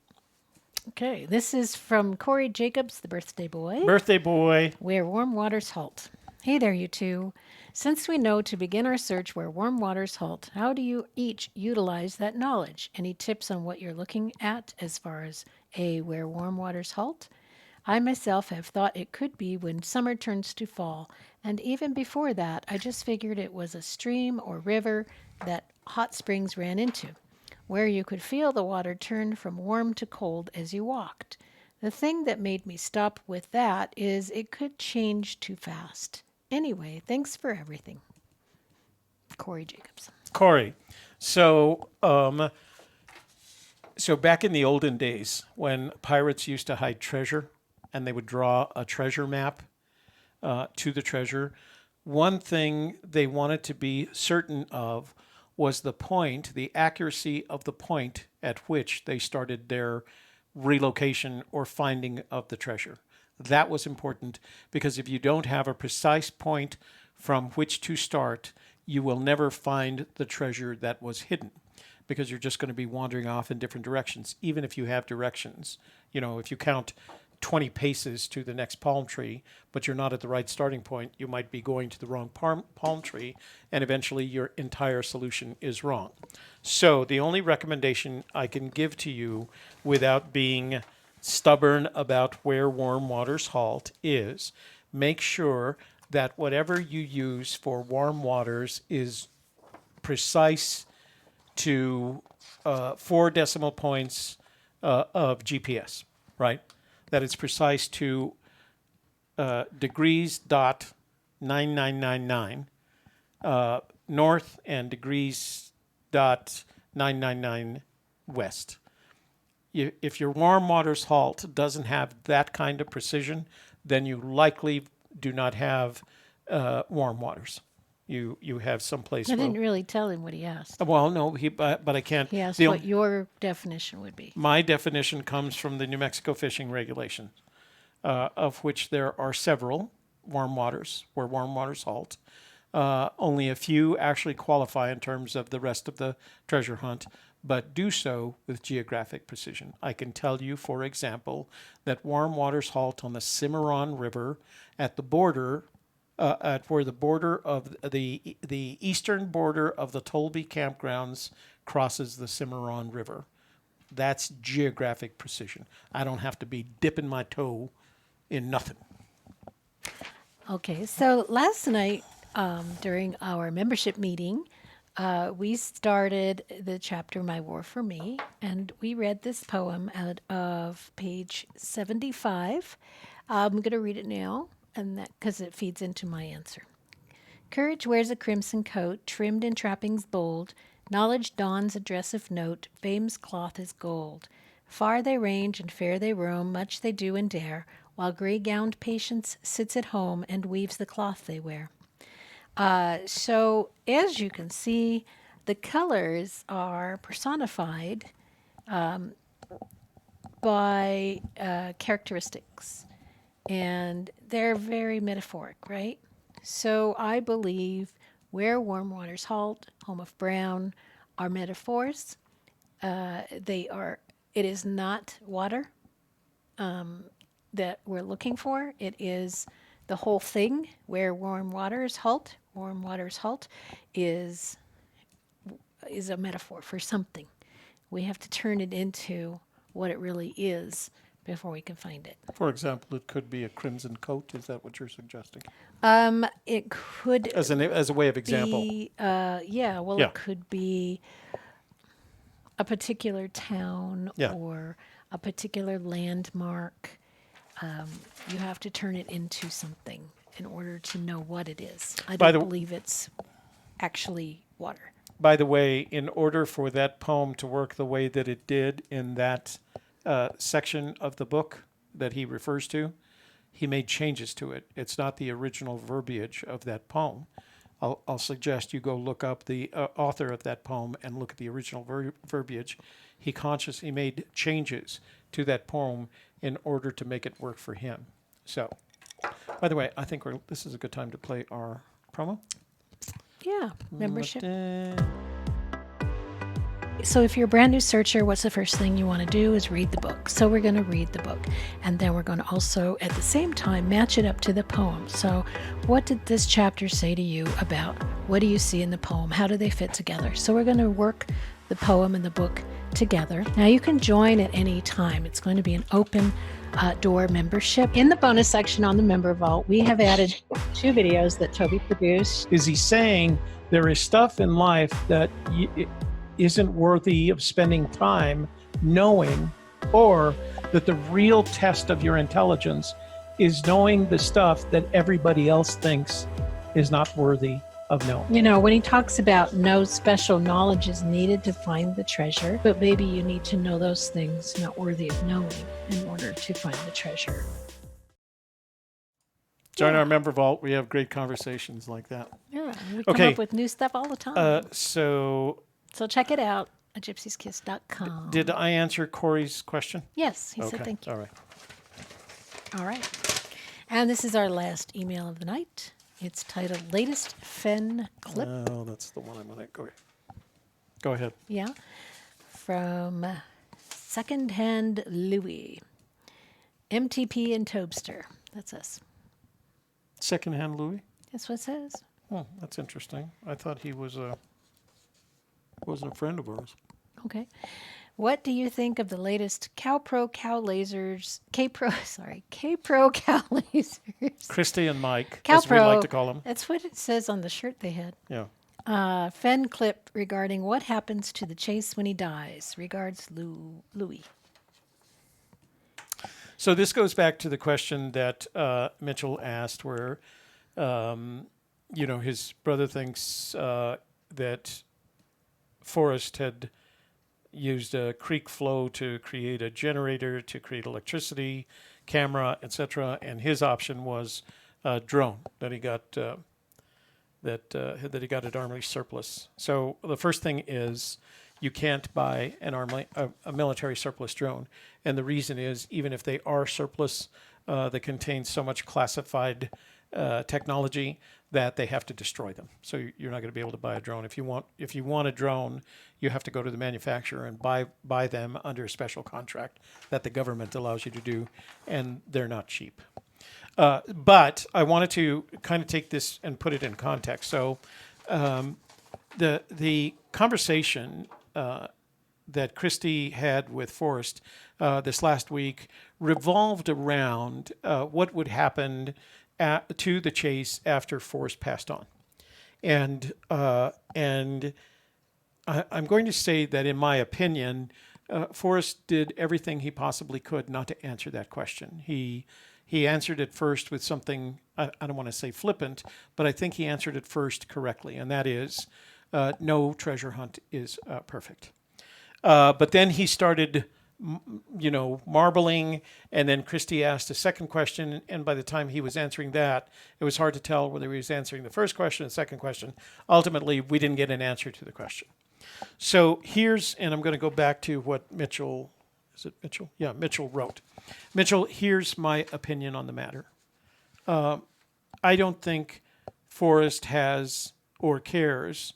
Okay, this is from Corey Jacobs, the birthday boy. Birthday boy. Where warm waters halt. Hey there, you two. Since we know to begin our search where warm waters halt, how do you each utilize that knowledge? Any tips on what you're looking at as far as A, where warm waters halt? I myself have thought it could be when summer turns to fall, and even before that, I just figured it was a stream or river that hot springs ran into, where you could feel the water turn from warm to cold as you walked. The thing that made me stop with that is it could change too fast. Anyway, thanks for everything. Corey Jacobs. Corey. So back in the olden days when pirates used to hide treasure and they would draw a treasure map to the treasure, one thing they wanted to be certain of was the accuracy of the point at which they started their relocation or finding of the treasure. That was important because if you don't have a precise point from which to start, you will never find the treasure that was hidden because you're just going to be wandering off in different directions, even if you have directions. You know, if you count 20 paces to the next palm tree, but you're not at the right starting point, you might be going to the wrong palm tree, and eventually your entire solution is wrong. So the only recommendation I can give to you without being stubborn about where warm waters halt is make sure that whatever you use for warm waters is precise to 4 decimal points of GPS, right? That it's precise to degrees dot 9999 north and degrees dot 999 west. If your warm waters halt doesn't have that kind of precision, then you likely do not have warm waters. You have someplace. I didn't really tell him what he asked. Well, no, but I can't. He asked what your definition would be. My definition comes from the New Mexico fishing regulation, of which there are several warm waters where warm waters halt. Only a few actually qualify in terms of the rest of the treasure hunt, but do so with geographic precision. I can tell you, for example, that warm waters halt on the Cimarron River at the border at where the border of the eastern border of the Toby campgrounds crosses the Cimarron River. That's geographic precision. I don't have to be dipping my toe in nothing. Okay, so last night during our membership meeting, we started the chapter My War for Me, and we read this poem out of page 75. I'm going to read it now, and that because it feeds into my answer. Courage wears a crimson coat, trimmed in trappings bold. Knowledge dons a dress of note, fame's cloth is gold. Far they range and fair they roam, much they do and dare, while gray-gowned patience sits at home and weaves the cloth they wear. So as you can see, the colors are personified by characteristics, and they're very metaphoric, right? So I believe where warm waters halt, home of brown, are metaphors. They are. It is not water that we're looking for. It is the whole thing. Where warm waters halt is a metaphor for something. We have to turn it into what it really is before we can find it. For example, it could be a crimson coat. Is that what you're suggesting? It could As a way of example. be, Yeah. it could be a particular town Yeah. or a particular landmark. You have to turn it into something in order to know what it is. I By don't the- believe it's actually water. By the way, in order for that poem to work the way that it did in that section of the book that he refers to, he made changes to it. It's not the original verbiage of that poem. I'll suggest you go look up the author of that poem and look at the original verbiage. He made changes to that poem in order to make it work for him. So, by the way, I think this is a good time to play our promo. Yeah, membership. So if you're a brand new searcher, what's the first thing you want to do is read the book. So we're going to read the book. And then we're going to also, at the same time, match it up to the poem. So what did this chapter say to you about what do you see in the poem? How do they fit together? So we're going to work the poem and the book together. Now you can join at any time. It's going to be an open door membership. In the bonus section on the Member Vault, we have added 2 videos that Toby produced. Is he saying there is stuff in life that isn't worthy of spending time knowing, or that the real test of your intelligence is knowing the stuff that everybody else thinks is not worthy of knowing? You know, when he talks about no special knowledge is needed to find the treasure, but maybe you need to know those things not worthy of knowing in order to find the treasure. Join our Member Vault. We have great conversations like that. Yeah, we come Okay. up with new stuff all the time. So So check it out at gypsieskiss.com. did I answer Corey's question? Yes, he said thank you. All right. All right. And this is our last email of the night. It's titled Latest Fenn Clip. Oh, that's the one I'm going to go ahead. Yeah. From Secondhand Louie. MTP and Tobster. That's us. Secondhand Louis? That's what it says. Oh, that's interesting. I thought he wasn't a friend of ours. Okay. What do you think of the latest K-Pro cow lasers? K-Pro cow lasers. Christy and Mike, as we Cal-Pro. like to call them. That's what it says on the shirt they had. Yeah. Fenn clip regarding what happens to the chase when he dies. Regards, Louis. So this goes back to the question that Mitchell asked, where, his brother thinks that Forrest had used a creek flow to create a generator, to create electricity, camera, etc. And his option was a drone that he got that he got at Army surplus. So the first thing is you can't buy a military surplus drone, and the reason is even if they are surplus, they contain so much classified technology that they have to destroy them. So you're not going to be able to buy a drone. If you want a drone, you have to go to the manufacturer and buy them under a special contract that the government allows you to do, and they're not cheap. But I wanted to kind of take this and put it in context. So the conversation that Christy had with Forrest this last week revolved around what would happen to the chase after Forrest passed on. And I'm going to say that, in my opinion, Forrest did everything he possibly could not to answer that question. He answered it first with something, I don't want to say flippant, but I think he answered it first correctly, and that is, no treasure hunt is perfect. But then he started, marbling, and then Christy asked a second question, and by the time he was answering that, it was hard to tell whether he was answering the first question or the second question. Ultimately, we didn't get an answer to the question. So and I'm going to go back to what Mitchell, is it Mitchell? Yeah, Mitchell wrote. Mitchell, here's my opinion on the matter. I don't think Forrest has or cares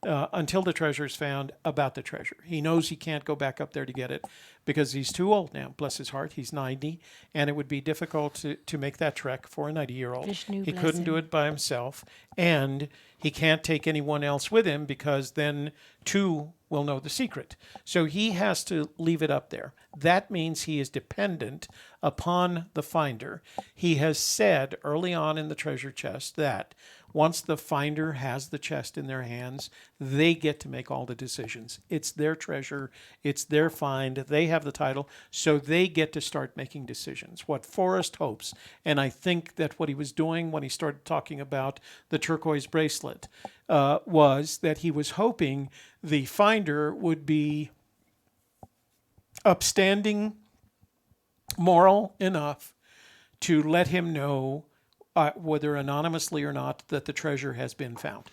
until the treasure is found about the treasure. He knows he can't go back up there to get it because he's too old now. Bless his heart, he's 90, and it would be difficult to make that trek for a 90-year-old. He couldn't do it by himself, and he can't take anyone else with him because then two will know the secret. So he has to leave it up there. That means he is dependent upon the finder. He has said early on in the treasure chest that once the finder has the chest in their hands, they get to make all the decisions. It's their treasure. It's their find. They have the title, so they get to start making decisions. What Forrest hopes, and I think that what he was doing when he started talking about the turquoise bracelet, was that he was hoping the finder would be upstanding, moral enough to let him know, whether anonymously or not, that the treasure has been found.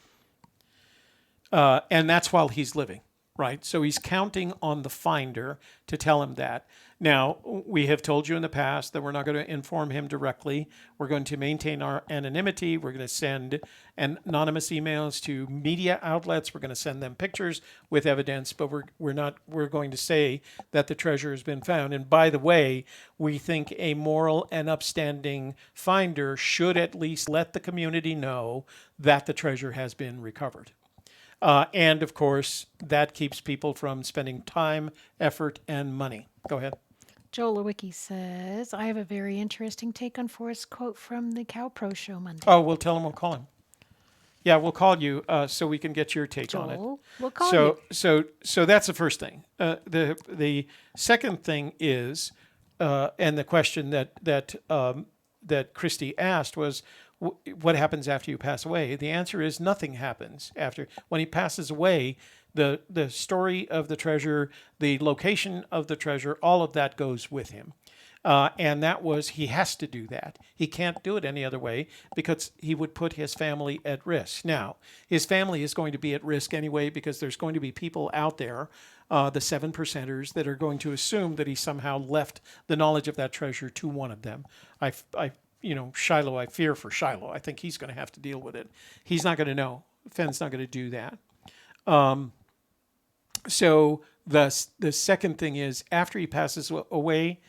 And that's while he's living, right? So he's counting on the finder to tell him that. Now, we have told you in the past that we're not going to inform him directly. We're going to maintain our anonymity. We're going to send anonymous emails to media outlets. We're going to send them pictures with evidence, but we're going to say that the treasure has been found. And by the way, we think a moral and upstanding finder should at least let the community know that the treasure has been recovered. And of course, that keeps people from spending time, effort, and money. Go ahead. Joel Lewicki says, I have a very interesting take on Forrest's quote from the Cow Pro show Monday. Oh, we'll tell him we'll call him. Yeah, we'll call you so we can get your take on it. We'll call you. So that's the first thing. The second thing is, and the question that Christy asked was, what happens after you pass away? The answer is nothing happens after. When he passes away, the story of the treasure, the location of the treasure, all of that goes with him. And that was, he has to do that. He can't do it any other way because he would put his family at risk. Now, his family is going to be at risk anyway because there's going to be people out there, the 7%ers, that are going to assume that he somehow left the knowledge of that treasure to one of them. Shiloh, I fear for Shiloh. I think he's going to have to deal with it. He's not going to know. Fenn's not going to do that. So the second thing is, after he passes away,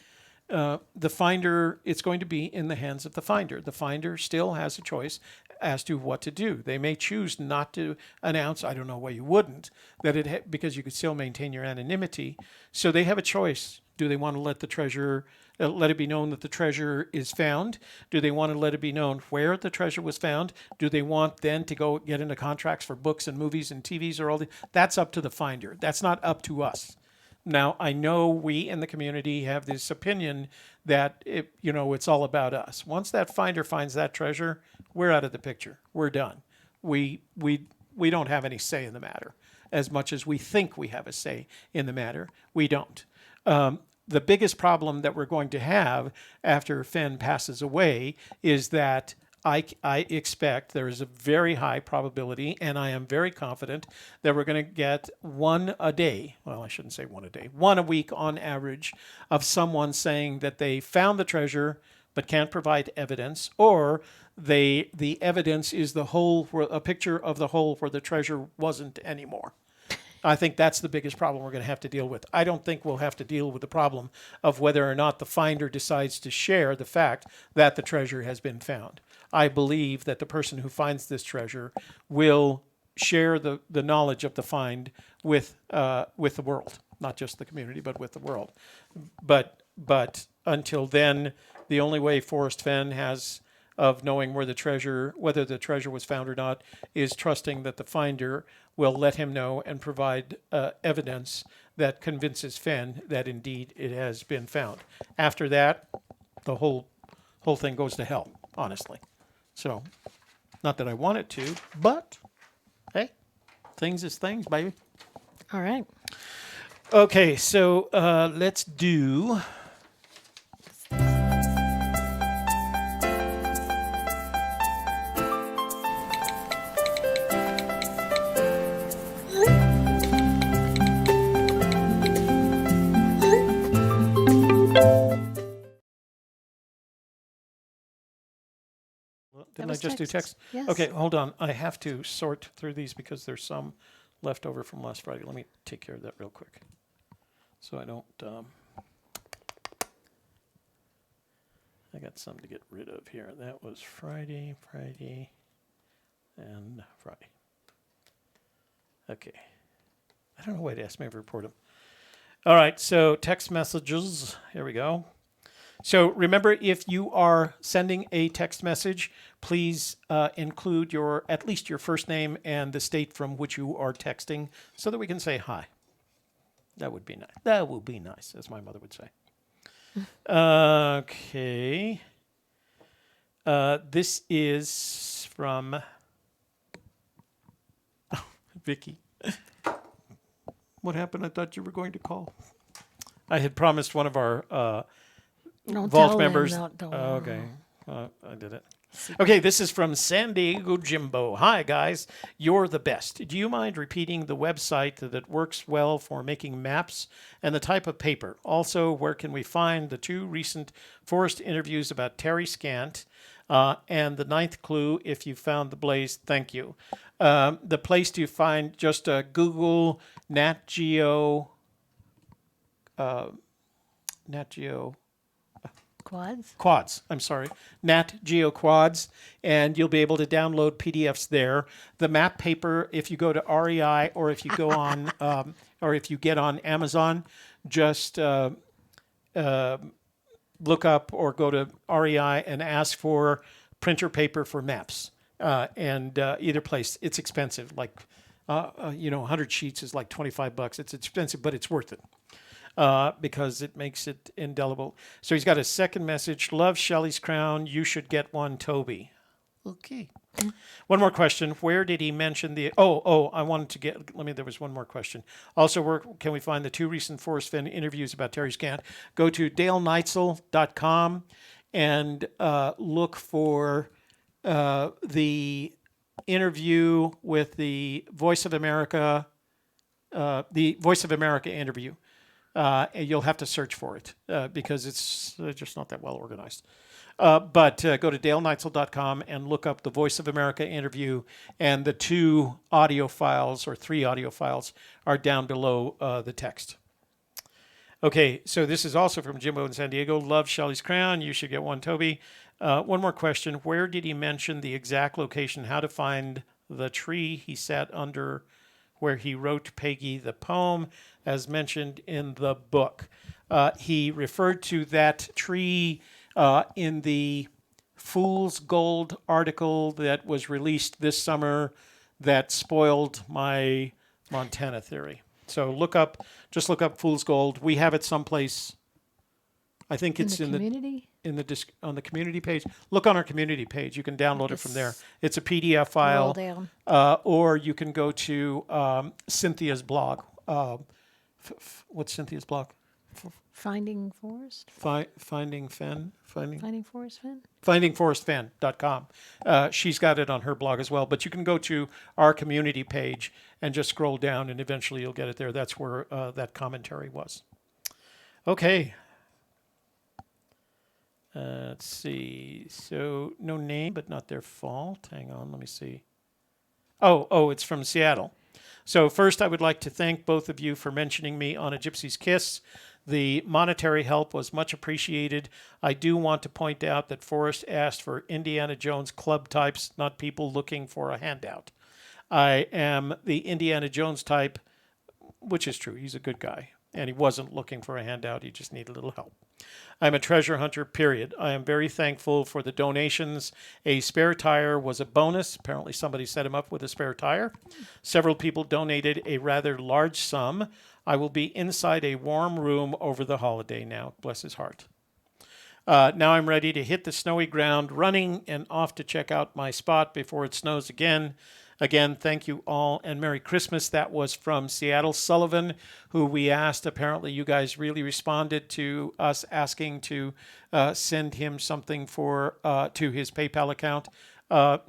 the finder, it's going to be in the hands of the finder. The finder still has a choice as to what to do. They may choose not to announce, I don't know why you wouldn't, because you could still maintain your anonymity. So they have a choice. Do they want to let the treasure, let it be known that the treasure is found? Do they want to let it be known where the treasure was found? Do they want then to go get into contracts for books and movies and TVs or all the? That's up to the finder. That's not up to us. Now, I know we in the community have this opinion that it's all about us. Once that finder finds that treasure, we're out of the picture. We're done. We don't have any say in the matter. As much as we think we have a say in the matter, we don't. The biggest problem that we're going to have after Fenn passes away is that I expect there is a very high probability, and I am very confident that we're going to get one a day. Well, I shouldn't say one a day. One a week on average of someone saying that they found the treasure but can't provide evidence, or the evidence is a picture of the hole where the treasure wasn't anymore. I think that's the biggest problem we're going to have to deal with. I don't think we'll have to deal with the problem of whether or not the finder decides to share the fact that the treasure has been found. I believe that the person who finds this treasure will share the knowledge of the find with the world, not just the community, but with the world. But until then, the only way Forrest Fenn has of knowing whether the treasure was found or not, is trusting that the finder will let him know and provide evidence that convinces Fenn that indeed it has been found. After that, the whole thing goes to hell, honestly. So, not that I want it to, but hey, things is things, baby. All right. Okay, so let's do. Didn't I just do text? Yes. Okay, hold on. I have to sort through these because there's some left over from last Friday. Let me take care of that real quick, so I don't. I got some to get rid of here. That was Friday, and Friday. Okay. I don't know why it asked me to report them. All right, so text messages. Here we go. So remember, if you are sending a text message, please include at least your first name and the state from which you are texting so that we can say hi. That would be nice. That would be nice, as my mother would say. Okay. This is from Vicky. What happened? I thought you were going to call. I had promised one of our Vault members. Okay. I did it. Okay, this is from San Diego Jimbo. Hi, guys. You're the best. Do you mind repeating the website that works well for making maps and the type of paper? Also, where can we find the 2 recent Forrest interviews about Terry Scant? And the 9th clue, if you found the blaze, thank you. The place to find, just Google Nat Geo. Quads. I'm sorry. Nat Geo Quads, and you'll be able to download PDFs there. The map paper, if you go to REI or if you go on, or if you get on Amazon, just look up or go to REI and ask for printer paper for maps. And either place, it's expensive. Like, 100 sheets is like $25. It's expensive, but it's worth it. Because it makes it indelible. So he's got a second message. Love Shelley's crown. You should get one, Toby. Okay. One more question. Where did he mention the... I wanted to get... there was one more question. Also, where can we find the 2 recent Forrest Fenn interviews about Terry Scant? Go to daleneitzel.com and look for the interview with the Voice of America, interview. And you'll have to search for it because it's just not that well organized. But go to daleneitzel.com and look up the Voice of America interview, and the 2 audio files or 3 audio files are down below the text. Okay, so this is also from Jimbo in San Diego. Love Shelley's crown. You should get one, Toby. One more question. Where did he mention the exact location, how to find the tree he sat under where he wrote Peggy the poem, as mentioned in the book? He referred to that tree in the Fool's Gold article that was released this summer that spoiled my Montana theory. So just look up Fool's Gold. We have it someplace. I think it's in the community? On the community page. Look on our community page. You can download it from there. It's a PDF file. Roll down. Or you can go to Cynthia's blog. What's Cynthia's blog? Finding Forrest? Finding Fenn? Finding Forrest Fenn? FindingForrestFenn.com. She's got it on her blog as well. But you can go to our community page and just scroll down, and eventually you'll get it there. That's where that commentary was. Okay. Let's see. So no name, but not their fault. Hang on, let me see. Oh, it's from Seattle. So first, I would like to thank both of you for mentioning me on A Gypsy's Kiss. The monetary help was much appreciated. I do want to point out that Forrest asked for Indiana Jones club types, not people looking for a handout. I am the Indiana Jones type, which is true. He's a good guy, and he wasn't looking for a handout. He just needed a little help. I'm a treasure hunter, period. I am very thankful for the donations. A spare tire was a bonus. Apparently somebody set him up with a spare tire. Several people donated a rather large sum. I will be inside a warm room over the holiday now. Bless his heart. Now I'm ready to hit the snowy ground running and off to check out my spot before it snows again. Again, thank you all and Merry Christmas. That was from Seattle Sullivan, who we asked. Apparently you guys really responded to us asking to send him something for to his PayPal account.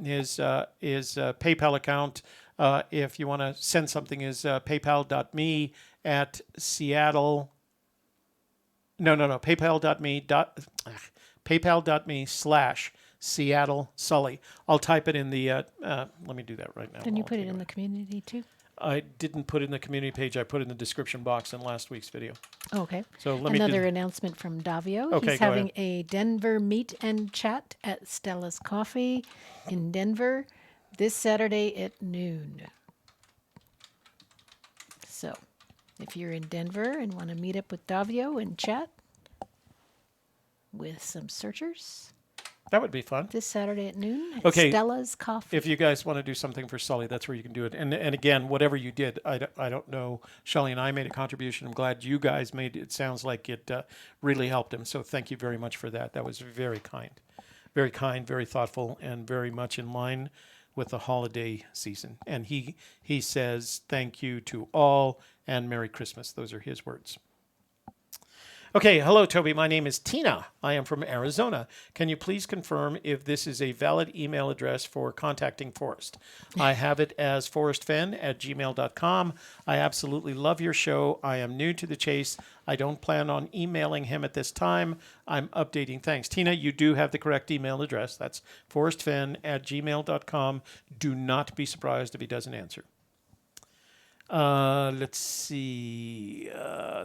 His PayPal account, if you want to send something, is paypal.me at Seattle. No. paypal.me/Seattle Sully. I'll type it in the, let me do that right now. Didn't you put it in the community too? I didn't put it in the community page. I put it in the description box in last week's video. Oh, okay. So let me Another announcement from Davio. Okay, He's go having ahead. a Denver meet and chat at Stella's Coffee in Denver this Saturday at noon. So if you're in Denver and want to meet up with Davio and chat with some searchers, That would be fun. this Saturday at noon at Okay. Stella's Coffee. If you guys want to do something for Sully, that's where you can do it. And again, whatever you did, I don't know. Shelley and I made a contribution. I'm glad you guys made it. It sounds like it really helped him. So thank you very much for that. That was very kind, very thoughtful, and very much in line with the holiday season. And he says thank you to all and Merry Christmas. Those are his words. Okay, hello, Toby. My name is Tina. I am from Arizona. Can you please confirm if this is a valid email address for contacting Forrest? I have it as forrestfenn@gmail.com. I absolutely love your show. I am new to the chase. I don't plan on emailing him at this time. I'm updating. Thanks. Tina, you do have the correct email address. That's forrestfenn@gmail.com. Do not be surprised if he doesn't answer. Let's see.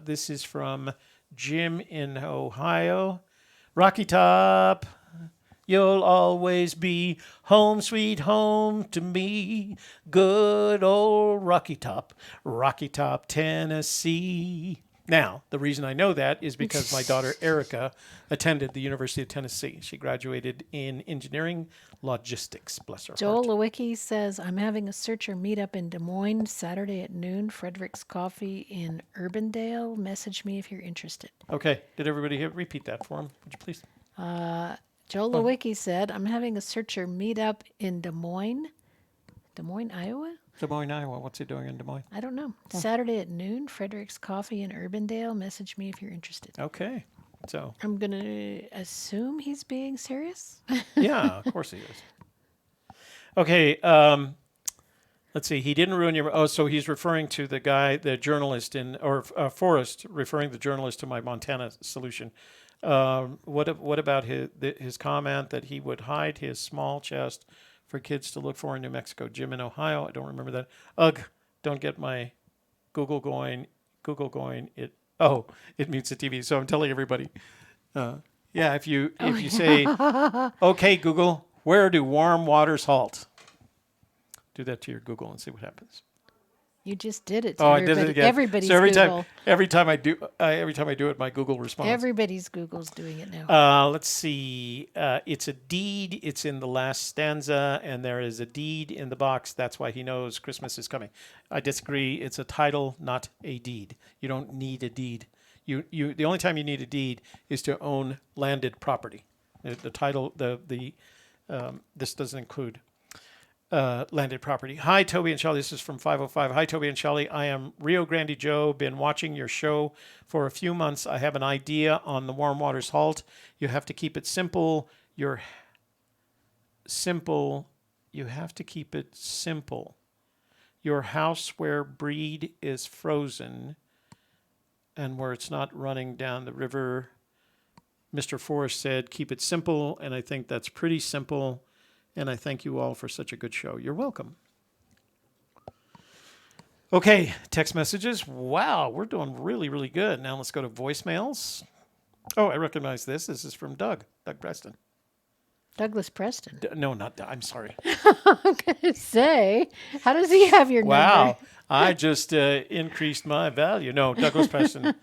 This is from Jim in Ohio. Rocky Top, you'll always be home sweet home to me. Good old Rocky Top, Tennessee. Now, the reason I know that is because my daughter Erica attended the University of Tennessee. She graduated in engineering logistics. Bless her Joel heart. Lewicki says, I'm having a searcher meetup in Des Moines Saturday at noon. Frederick's Coffee in Urbandale. Message me if you're interested. Okay, did everybody repeat that for him? Would you please? Joel Lewicki said, I'm having a searcher meetup in Des Moines, Iowa? Des Moines, Iowa. What's he doing in Des Moines? I don't know. Saturday at noon, Frederick's Coffee in Urbandale. Message me if you're interested. Okay, so I'm going to assume he's being serious. yeah, of course he is. Okay, let's see. He didn't ruin your. Oh, so he's referring to the guy, the journalist Forrest, referring the journalist to my Montana solution. What about his comment that he would hide his small chest for kids to look for in New Mexico? Jim in Ohio. I don't remember that. Ugh! Don't get my Google going. It mutes the TV. So I'm telling everybody. Yeah, if you say, okay, Google, where do warm waters halt? Do that to your Google and see what happens. You just did it. To I everybody. did it again. Everybody's So every Google. time I do it, my Google responds. Everybody's Google's doing it now. Let's see. It's a deed. It's in the last stanza, and there is a deed in the box. That's why he knows Christmas is coming. I disagree. It's a title, not a deed. You don't need a deed. The only time you need a deed is to own landed property. The title, this doesn't include landed property. Hi, Toby and Shelley. This is from 505. Hi, Toby and Shelley. I am Rio Grande Joe. Been watching your show for a few months. I have an idea on the warm waters halt. You have to keep it simple. You have to keep it simple. Your house where breed is frozen and where it's not running down the river. Mr. Forrest said, keep it simple. And I think that's pretty simple. And I thank you all for such a good show. You're welcome. Okay, text messages. Wow, we're doing really, really good. Now let's go to voicemails. Oh, I recognize this. This is from Doug Preston. Douglas Preston. No, not Doug. I'm sorry. I'm going to say, how does he have your number? Wow, I just increased my value. No, Douglas Preston.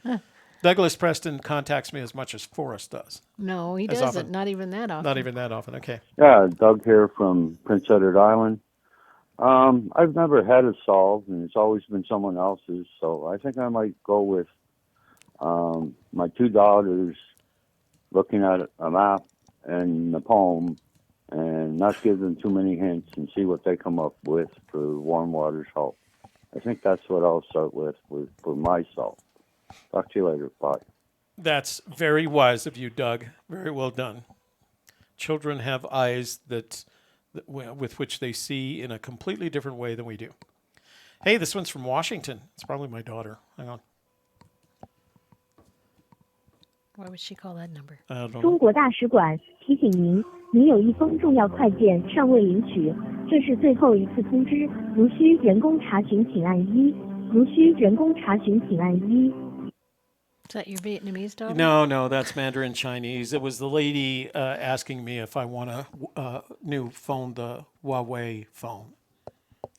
Douglas Preston contacts me as much as Forrest does. No, he As doesn't. often. Not even that often. Not even that often. Okay. Yeah, Doug here from Prince Edward Island. I've never had it solved, and it's always been someone else's. So I think I might go with my two daughters looking at a map and the poem, and not give them too many hints, and see what they come up with for warm water's help. I think that's what I'll start with for myself. Talk to you later. Bye. That's very wise of you, Doug. Very well done. Children have eyes with which they see in a completely different way than we do. Hey, this one's from Washington. It's probably my daughter. Hang on. Why would she call that number? I don't 中 know. 国大使馆提醒您，您有一封重要快件尚未领取，这是最后一次通知，如需人工查询，请按一；如需人工查询，请按一。 Is that your Vietnamese daughter? No, that's Mandarin Chinese. It was the lady asking me if I want a new phone, the Huawei phone,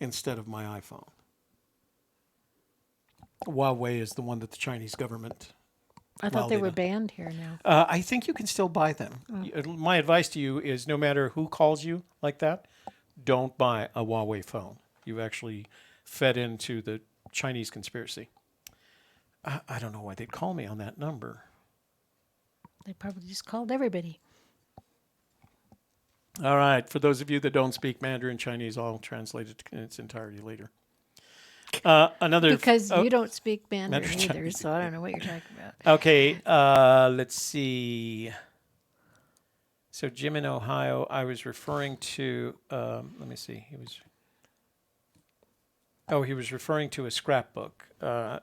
instead of my iPhone. Huawei is the one that the Chinese government. I thought they were validated. banned here now. I think you can still buy them. My advice to you is no matter who calls you like that, don't buy a Huawei phone. You've actually fed into the Chinese conspiracy. I don't know why they'd call me on that number. They probably just called everybody. All right. For those of you that don't speak Mandarin Chinese, I'll translate it in its entirety later. Another Because you don't speak Mandarin Mandarin either, Chinese. so I don't know what you're talking about. Okay. Let's see. So Jim in Ohio, I was referring to. Let me see. He was referring to a scrapbook.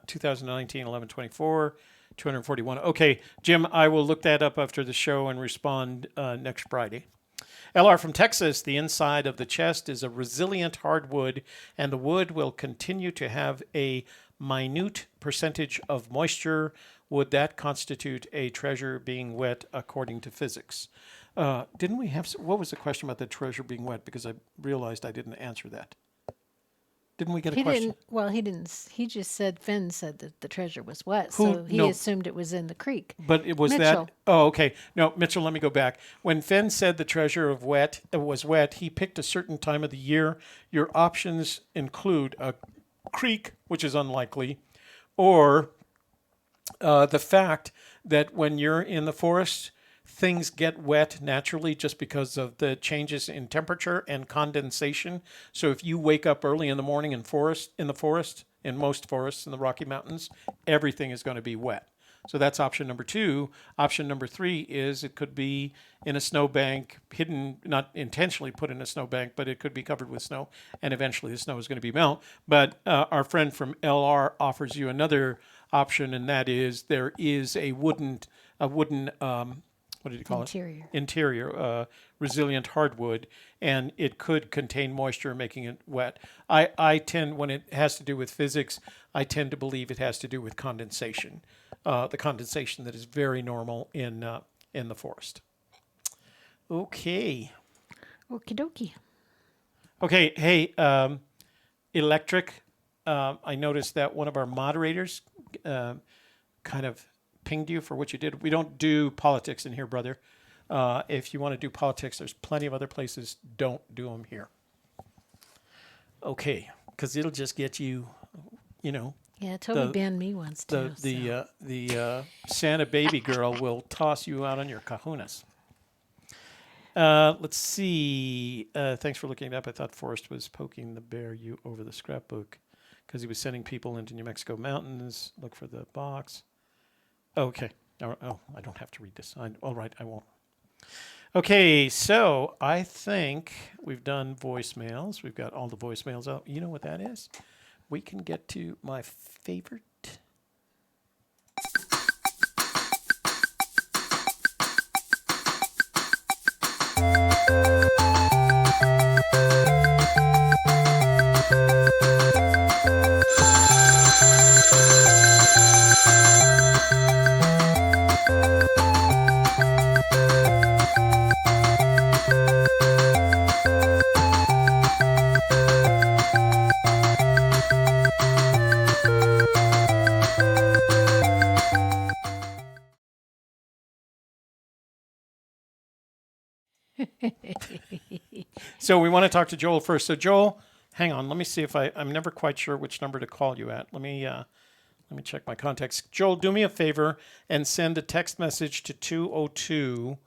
2019 11/24, 241. Okay, Jim, I will look that up after the show and respond next Friday. LR from Texas, the inside of the chest is a resilient hardwood, and the wood will continue to have a minute percentage of moisture. Would that constitute a treasure being wet according to physics? Didn't we have, what was the question about the treasure being wet? Because I realized I didn't answer that. Didn't we get a question? He didn't. He just said, Fenn said that the treasure was wet, Who- so he no. assumed it was in the creek. But it was Mitchell. that. Oh, okay. No, Mitchell, let me go back. When Fenn said the treasure of was wet, he picked a certain time of the year. Your options include a creek, which is unlikely, or the fact that when you're in the forest, things get wet naturally just because of the changes in temperature and condensation. So if you wake up early in the morning in most forests in the Rocky Mountains, everything is going to be wet. So that's option number 2. Option number 3 is it could be in a snowbank, hidden, not intentionally put in a snowbank, but it could be covered with snow, and eventually the snow is going to be melt. But our friend from LR offers you another option, and that is there is a wooden what did you call Interior. it? Interior, resilient hardwood, and it could contain moisture, making it wet. I tend, when it has to do with physics, I tend to believe it has to do with condensation, the condensation that is very normal in the forest. Okay. Okie dokie. Okay, hey, Electric, I noticed that one of our moderators kind of pinged you for what you did. We don't do politics in here, brother. If you want to do politics, there's plenty of other places. Don't do them here. Okay, because it'll just get you, Yeah, Toby banned me once too. the Santa baby girl will toss you out on your kahunas. Let's see. Thanks for looking it up. I thought Forrest was poking the bear you over the scrapbook because he was sending people into New Mexico mountains. Look for the box. Okay. Oh, I don't have to read this. All right, I won't. Okay, so I think we've done voicemails. We've got all the voicemails out. You know what that is? We can get to my favorite. So we want to talk to Joel first. So Joel, hang on. Let me see if I'm never quite sure which number to call you at. Let me check my contacts. Joel, do me a favor and send a text message to 202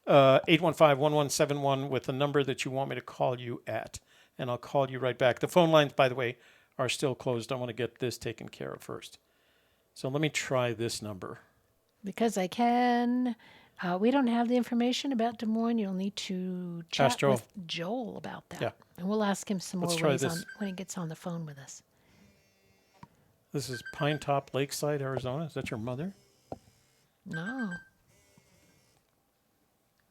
815-1171 with the number that you want me to call you at, and I'll call you right back. The phone lines, by the way, are still closed. I want to get this taken care of first. So let me try this number. Because I can. We don't have the information about Des Moines. You'll need to chat with Joel about that. Yeah. And we'll ask him some more ways when he gets on the phone with us. This is Pine Top, Lakeside, Arizona. Is that your mother? No.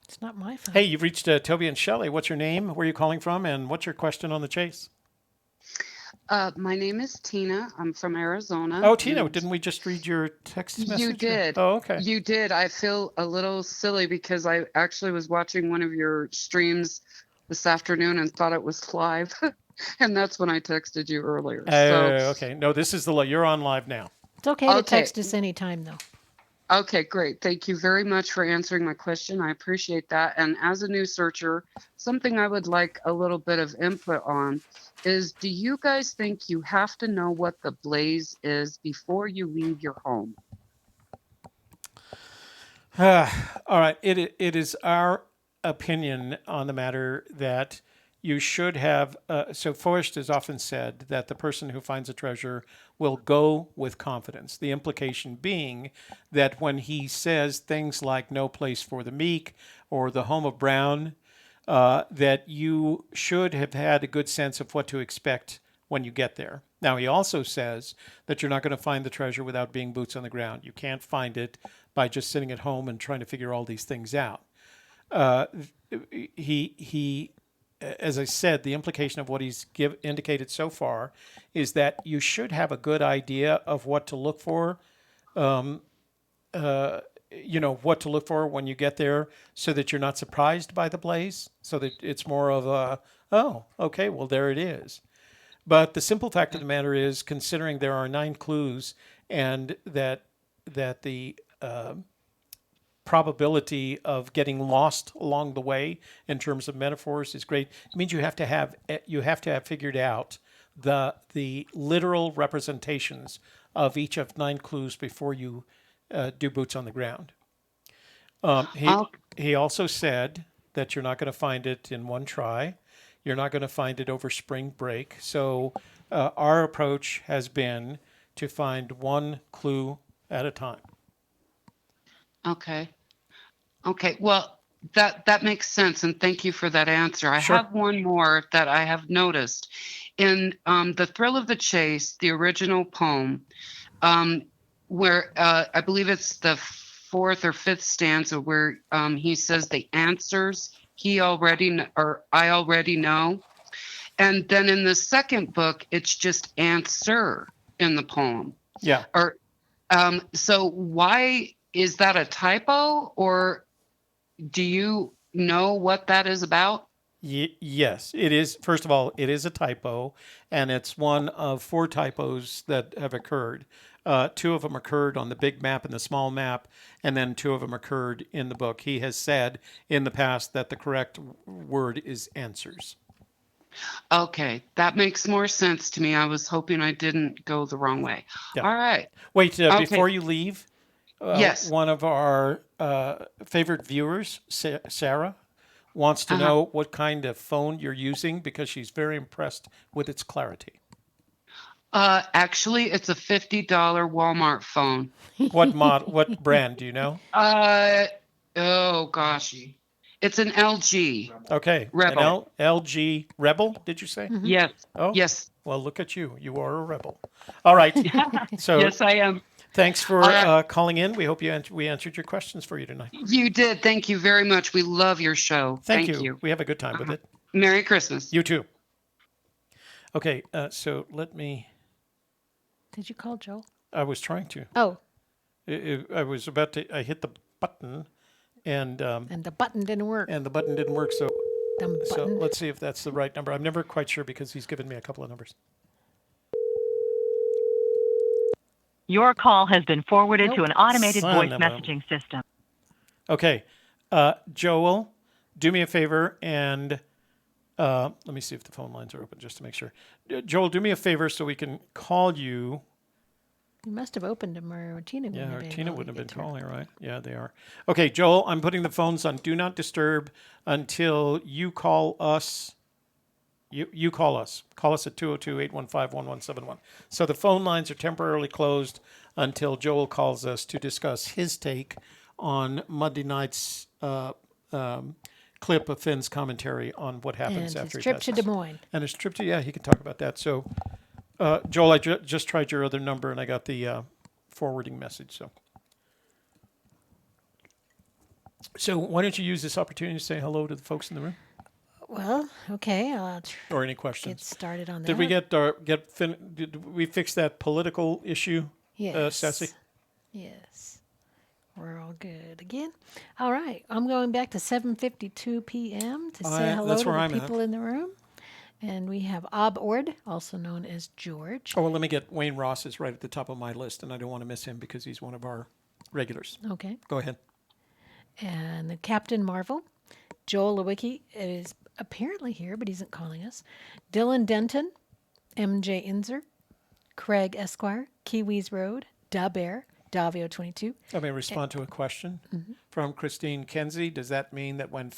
It's not my phone. Hey, you've reached Toby and Shelley. What's your name? Where are you calling from? And what's your question on the chase? My name is Tina. I'm from Arizona. Oh, Tina, didn't we just read your text message? You did. Oh, okay. You did. I feel a little silly because I actually was watching one of your streams this afternoon and thought it was live. And that's when I texted you earlier. Okay. No, this is you're on live now. It's okay to text us anytime, though. Okay, great. Thank you very much for answering my question. I appreciate that. And as a new searcher, something I would like a little bit of input on is, do you guys think you have to know what the blaze is before you leave your home? All right. It is our opinion on the matter that you should have. So Forrest has often said that the person who finds a treasure will go with confidence. The implication being that when he says things like no place for the meek or the home of Brown, that you should have had a good sense of what to expect when you get there. Now, he also says that you're not going to find the treasure without being boots on the ground. You can't find it by just sitting at home and trying to figure all these things out. As I said, the implication of what he's indicated so far is that you should have a good idea of what to look for, what to look for when you get there, so that you're not surprised by the blaze, so that it's more of a, oh, okay, well, there it is. But the simple fact of the matter is, considering there are 9 clues and that the probability of getting lost along the way in terms of metaphors is great. It means you have to have figured out the literal representations of each of 9 clues before you do boots on the ground. He also said that you're not going to find it in one try. You're not going to find it over spring break. So our approach has been to find 1 clue at a time. Okay. Well, that makes sense, and thank you for that answer. I Sure. have one more that I have noticed in The Thrill of the Chase, the original poem, where I believe it's the 4th or 5th stanza where he says the answers I already know, and then in the second book it's just answer in the poem. Yeah. Or so why is that a typo, or do you know what that is about? Yes, it is. First of all, it is a typo, and it's one of 4 typos that have occurred. 2 of them occurred on the big map and the small map, and then 2 of them occurred in the book. He has said in the past that the correct word is answers. Okay, that makes more sense to me. I was hoping I didn't go the wrong way. Yeah. All right. Wait, Okay. before you leave, Yes. one of our favorite viewers, Sarah, wants to know what kind of phone you're using because she's very impressed with its clarity. Actually, it's a $50 Walmart phone. What brand do you know? Oh gosh, it's an LG. Okay, Rebel. an LG Rebel, did you say? Yes. Oh, Yes. Well, look at you. You are a rebel. All right. So Yes, I am. thanks for calling in. We hope we answered your questions for you tonight. You did. Thank you very much. We love your show. Thank you. We have a good time with it. Merry Christmas. You too. Okay, so let me. Did you call Joel? I was trying to. Oh. I was about to. I hit the button, and the button didn't work. And the button didn't work. So button. let's see if that's the right number. I'm never quite sure because he's given me a couple of numbers. Your call has been forwarded to an automated voice messaging system. Okay, Joel, do me a favor and let me see if the phone lines are open just to make sure. Joel, do me a favor so we can call you. You must have opened them, or Tina wouldn't Yeah, have or been Tina able to wouldn't have get been through. calling, right? Yeah, they are. Okay, Joel, I'm putting the phones on Do Not Disturb until you call us. You call us. Call us at 202-815-1171. So the phone lines are temporarily closed until Joel calls us to discuss his take on Monday night's clip of Finn's commentary on what happens And after his he trip to tests. Des Moines. And his trip to, he can talk about that. So, Joel, I just tried your other number and I got the forwarding message. So why don't you use this opportunity to say hello to the folks in the room? Well, okay. I'll Or any questions? get started on that. Did we did we fix that political issue, Yes. Sassy? Yes. We're all good again. All right. I'm going back to 7:52 p.m. to say hello that's to where the I'm at. people in the room. And we have Ob Ord, also known as George. Oh, well, let me get Wayne Ross is right at the top of my list, and I don't want to miss him because he's one of our regulars. Okay. Go ahead. And the Captain Marvel. Joel Lewicki is apparently here, but he isn't calling us. Dylan Denton, MJ Inzer, Craig Esquire, Kiwis Road, Da Bear, Davio22. Let me respond to a question from Christine Kenzie. Does that mean that when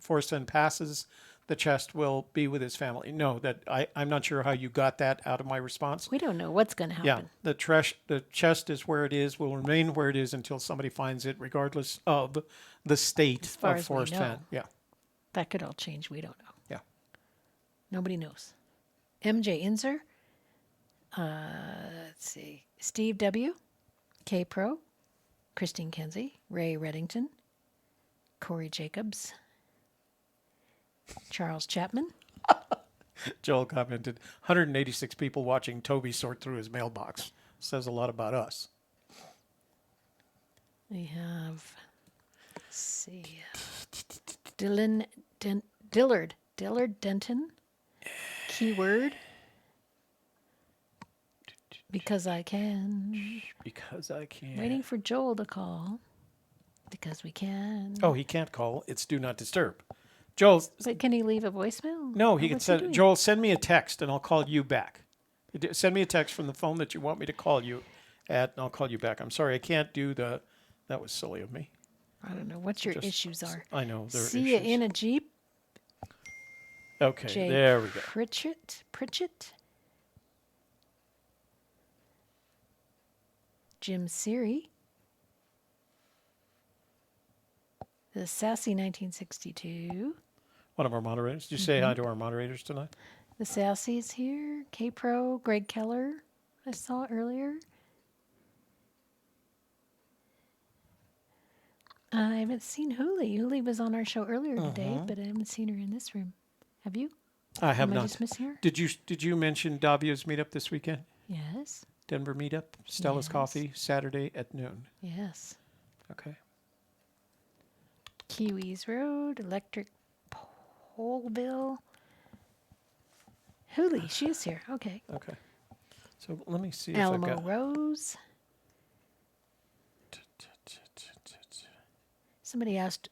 Forrest Fenn passes, the chest will be with his family? No, I'm not sure how you got that out of my response. We don't know what's going to happen. Yeah, the chest is where it is, will remain where it is until somebody finds it, regardless of the state far of as we Forrest know. Fenn. Yeah, That could all change. We don't know. yeah. Nobody knows. MJ Inzer. Let's see. Steve W. K Pro. Christine Kenzie. Ray Reddington. Corey Jacobs. Charles Chapman. Joel commented, 186 people watching Toby sort through his mailbox. Says a lot about us. We have, let's see, Dillard Denton, keyword, because I can. Because I can. Waiting for Joel to call, because we can. Oh, he can't call. It's Do Not Disturb. Joel. But can he leave a voicemail? No, Or he can what's send. doing? Joel, send me a text and I'll call you back. Send me a text from the phone that you want me to call you at, and I'll call you back. I'm sorry, I can't do the. That was silly of me. I don't know what your issues are. I know there are See ya issues. in a Jeep. Okay, Jay there we go. Pritchett. Jim Siri. The Sassy 1962. One of our moderators. Did you say hi to our moderators tonight? The Sassy's here. K-Pro, Greg Keller. I saw earlier. I haven't seen Huli. Huli was on our show earlier today, but I haven't seen her in this room. Have you? I have Am I not. just missing her? Did you mention Davio's meetup this weekend? Yes. Denver meetup, Stella's Yes. Coffee, Saturday at noon. Yes. Okay. Kiwis Road, Electric Poleville. Huli, she is here. Okay. Okay. So let me see if Alamo I've got. Rose. Somebody asked,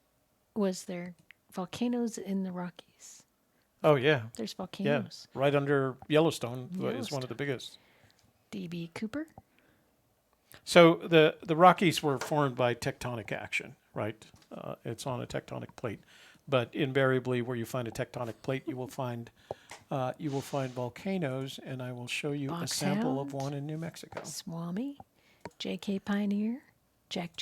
was there volcanoes in the Rockies? Oh yeah, There's yeah. volcanoes. Right under Yellowstone is one Yellowstone. of the biggest. D.B. Cooper. So the Rockies were formed by tectonic action, right? It's on a tectonic plate, but invariably, where you find a tectonic plate, you will find volcanoes, and I will show you a sample of Boxhound. one in New Mexico. Swami. J.K. Pioneer. Jack.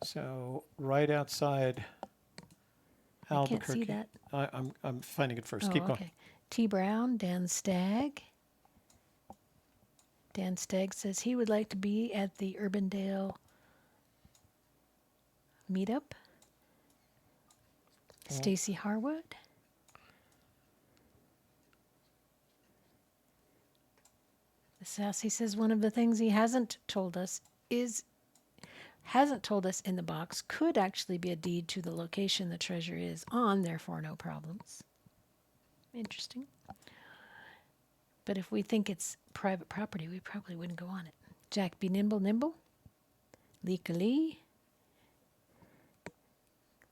So right outside I Albuquerque. can't see that. I'm finding it first. Oh, Keep going. okay. T. Brown, Dan Stagg. Dan Stagg says he would like to be at the Urbandale meetup. Stacy Harwood. The Sassy says one of the things he hasn't told us in the box could actually be a deed to the location the treasure is on, therefore no problems. Interesting. But if we think it's private property, we probably wouldn't go on it. Jack B. Nimble. Legally.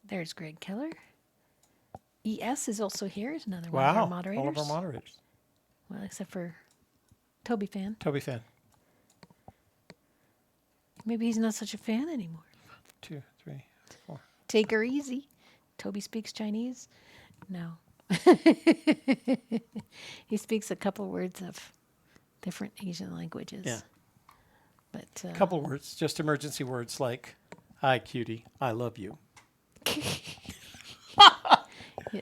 There's Greg Keller. ES is also here. Is another one of our Wow. moderators. All of our moderators. Well, except for Toby fan. Toby fan. Maybe he's not such a fan anymore. 2, 3, 4. Take her easy. Toby speaks Chinese? No. He speaks a couple words of different Asian languages. Yeah. But Couple words, just emergency words like, "Hi, cutie, I love you."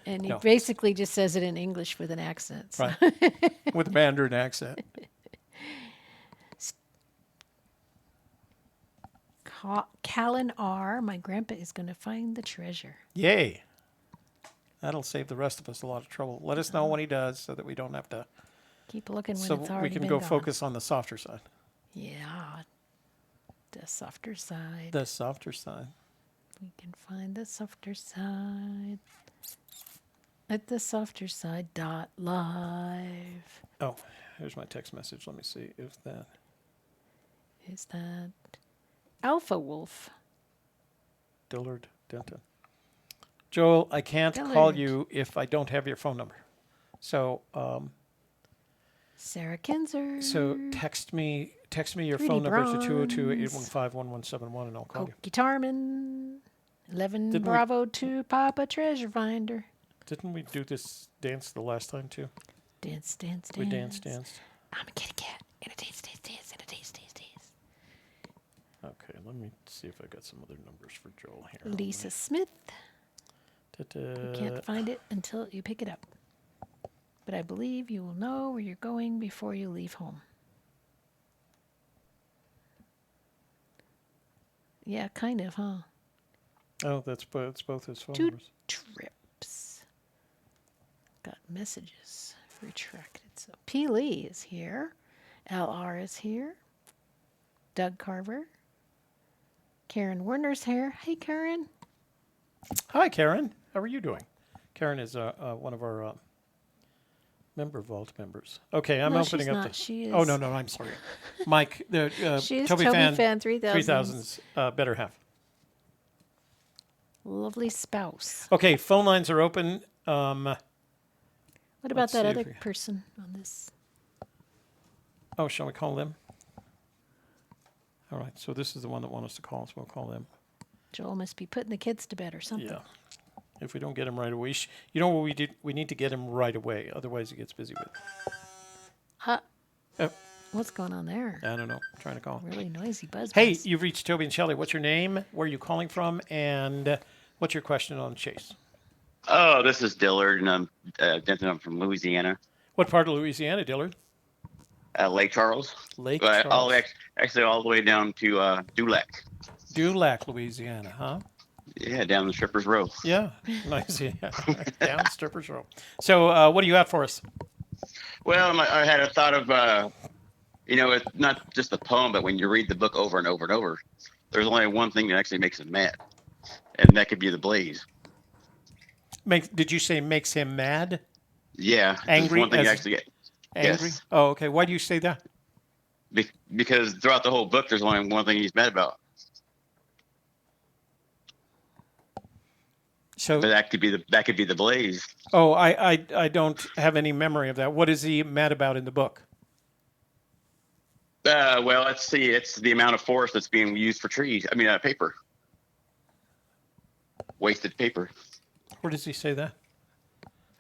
and he No. basically just says it in English with an accent. So. Right. With a Mandarin accent. Callan R. My grandpa is going to find the treasure. Yay. That'll save the rest of us a lot of trouble. Let us know when he does so that we don't have to. Keep looking when So it's already we can been go gone. focus on the softer side. Yeah. The softer side. The softer side. We can find the softer side at the softer side .live. Oh, here's my text message. Let me see if that. Is that Alpha Wolf? Dillard Denton. Joel, I can't call Dillard. you if I don't have your phone number. So, Sarah Kinzer. text me your 3D phone number to Bronze. 202-815-1171 and I'll call you. Guitarman. 11 Didn't we- Bravo to Papa Treasure Finder. Didn't we do this dance the last time too? Dance, dance, dance. We danced. I'm a kitty cat. And a dance, dance, dance. And a dance, dance, dance. Okay, let me see if I got some other numbers for Joel here. Lisa Smith. You can't find it until you pick it up. But I believe you will know where you're going before you leave home. Yeah, kind of, huh? Oh, it's both his phone Two numbers. trips. Got messages retracted. So P. Lee is here. LR is here. Doug Carver. Karen Werner's here. Hey, Karen. Hi, Karen. How are you doing? Karen is one of our member vault members. Okay, I'm No, opening she's up not. the. She Oh is. no, I'm sorry. Mike, the She is Toby, Toby fan, Fan 3000's 3000's better half. lovely spouse. Okay, phone lines are open. What about Let's that see if other we- person on this? Oh, shall we call them? All right, so this is the one that wants us to call, so we'll call them. Joel must be putting the kids to bed or something. Yeah. If we don't get him right away, you know what we did? We need to get him right away, otherwise he gets busy with. What's going on there? I don't know. I'm trying to call him. Really noisy buzz. Hey, buzz. you've reached Toby and Shelley. What's your name? Where are you calling from? And what's your question on Chase? Oh, this is Dillard, and I'm Denton. I'm from Louisiana, What part of Louisiana, Dillard? Lake Charles. Lake But Charles. actually all the way down to Dulac. Dulac, Louisiana, huh? Yeah, down the Strippers Row. Yeah, nice. Yeah. Down Strippers Row. So, what do you got for us? Well, I had a thought of, it's not just a poem, but when you read the book over and over and over, there's only one thing that actually makes him mad, and that could be the blaze. Did you say makes him mad? Yeah, Angry One thing as- you actually get. Angry? Yes. Oh, okay. Why do you say that? Because throughout the whole book, there's only one thing he's mad about. So, But that could be the blaze. oh, I don't have any memory of that. What is he mad about in the book? Well, let's see. It's the amount of forest that's being used for trees. I mean, paper. Wasted paper. Where does he say that?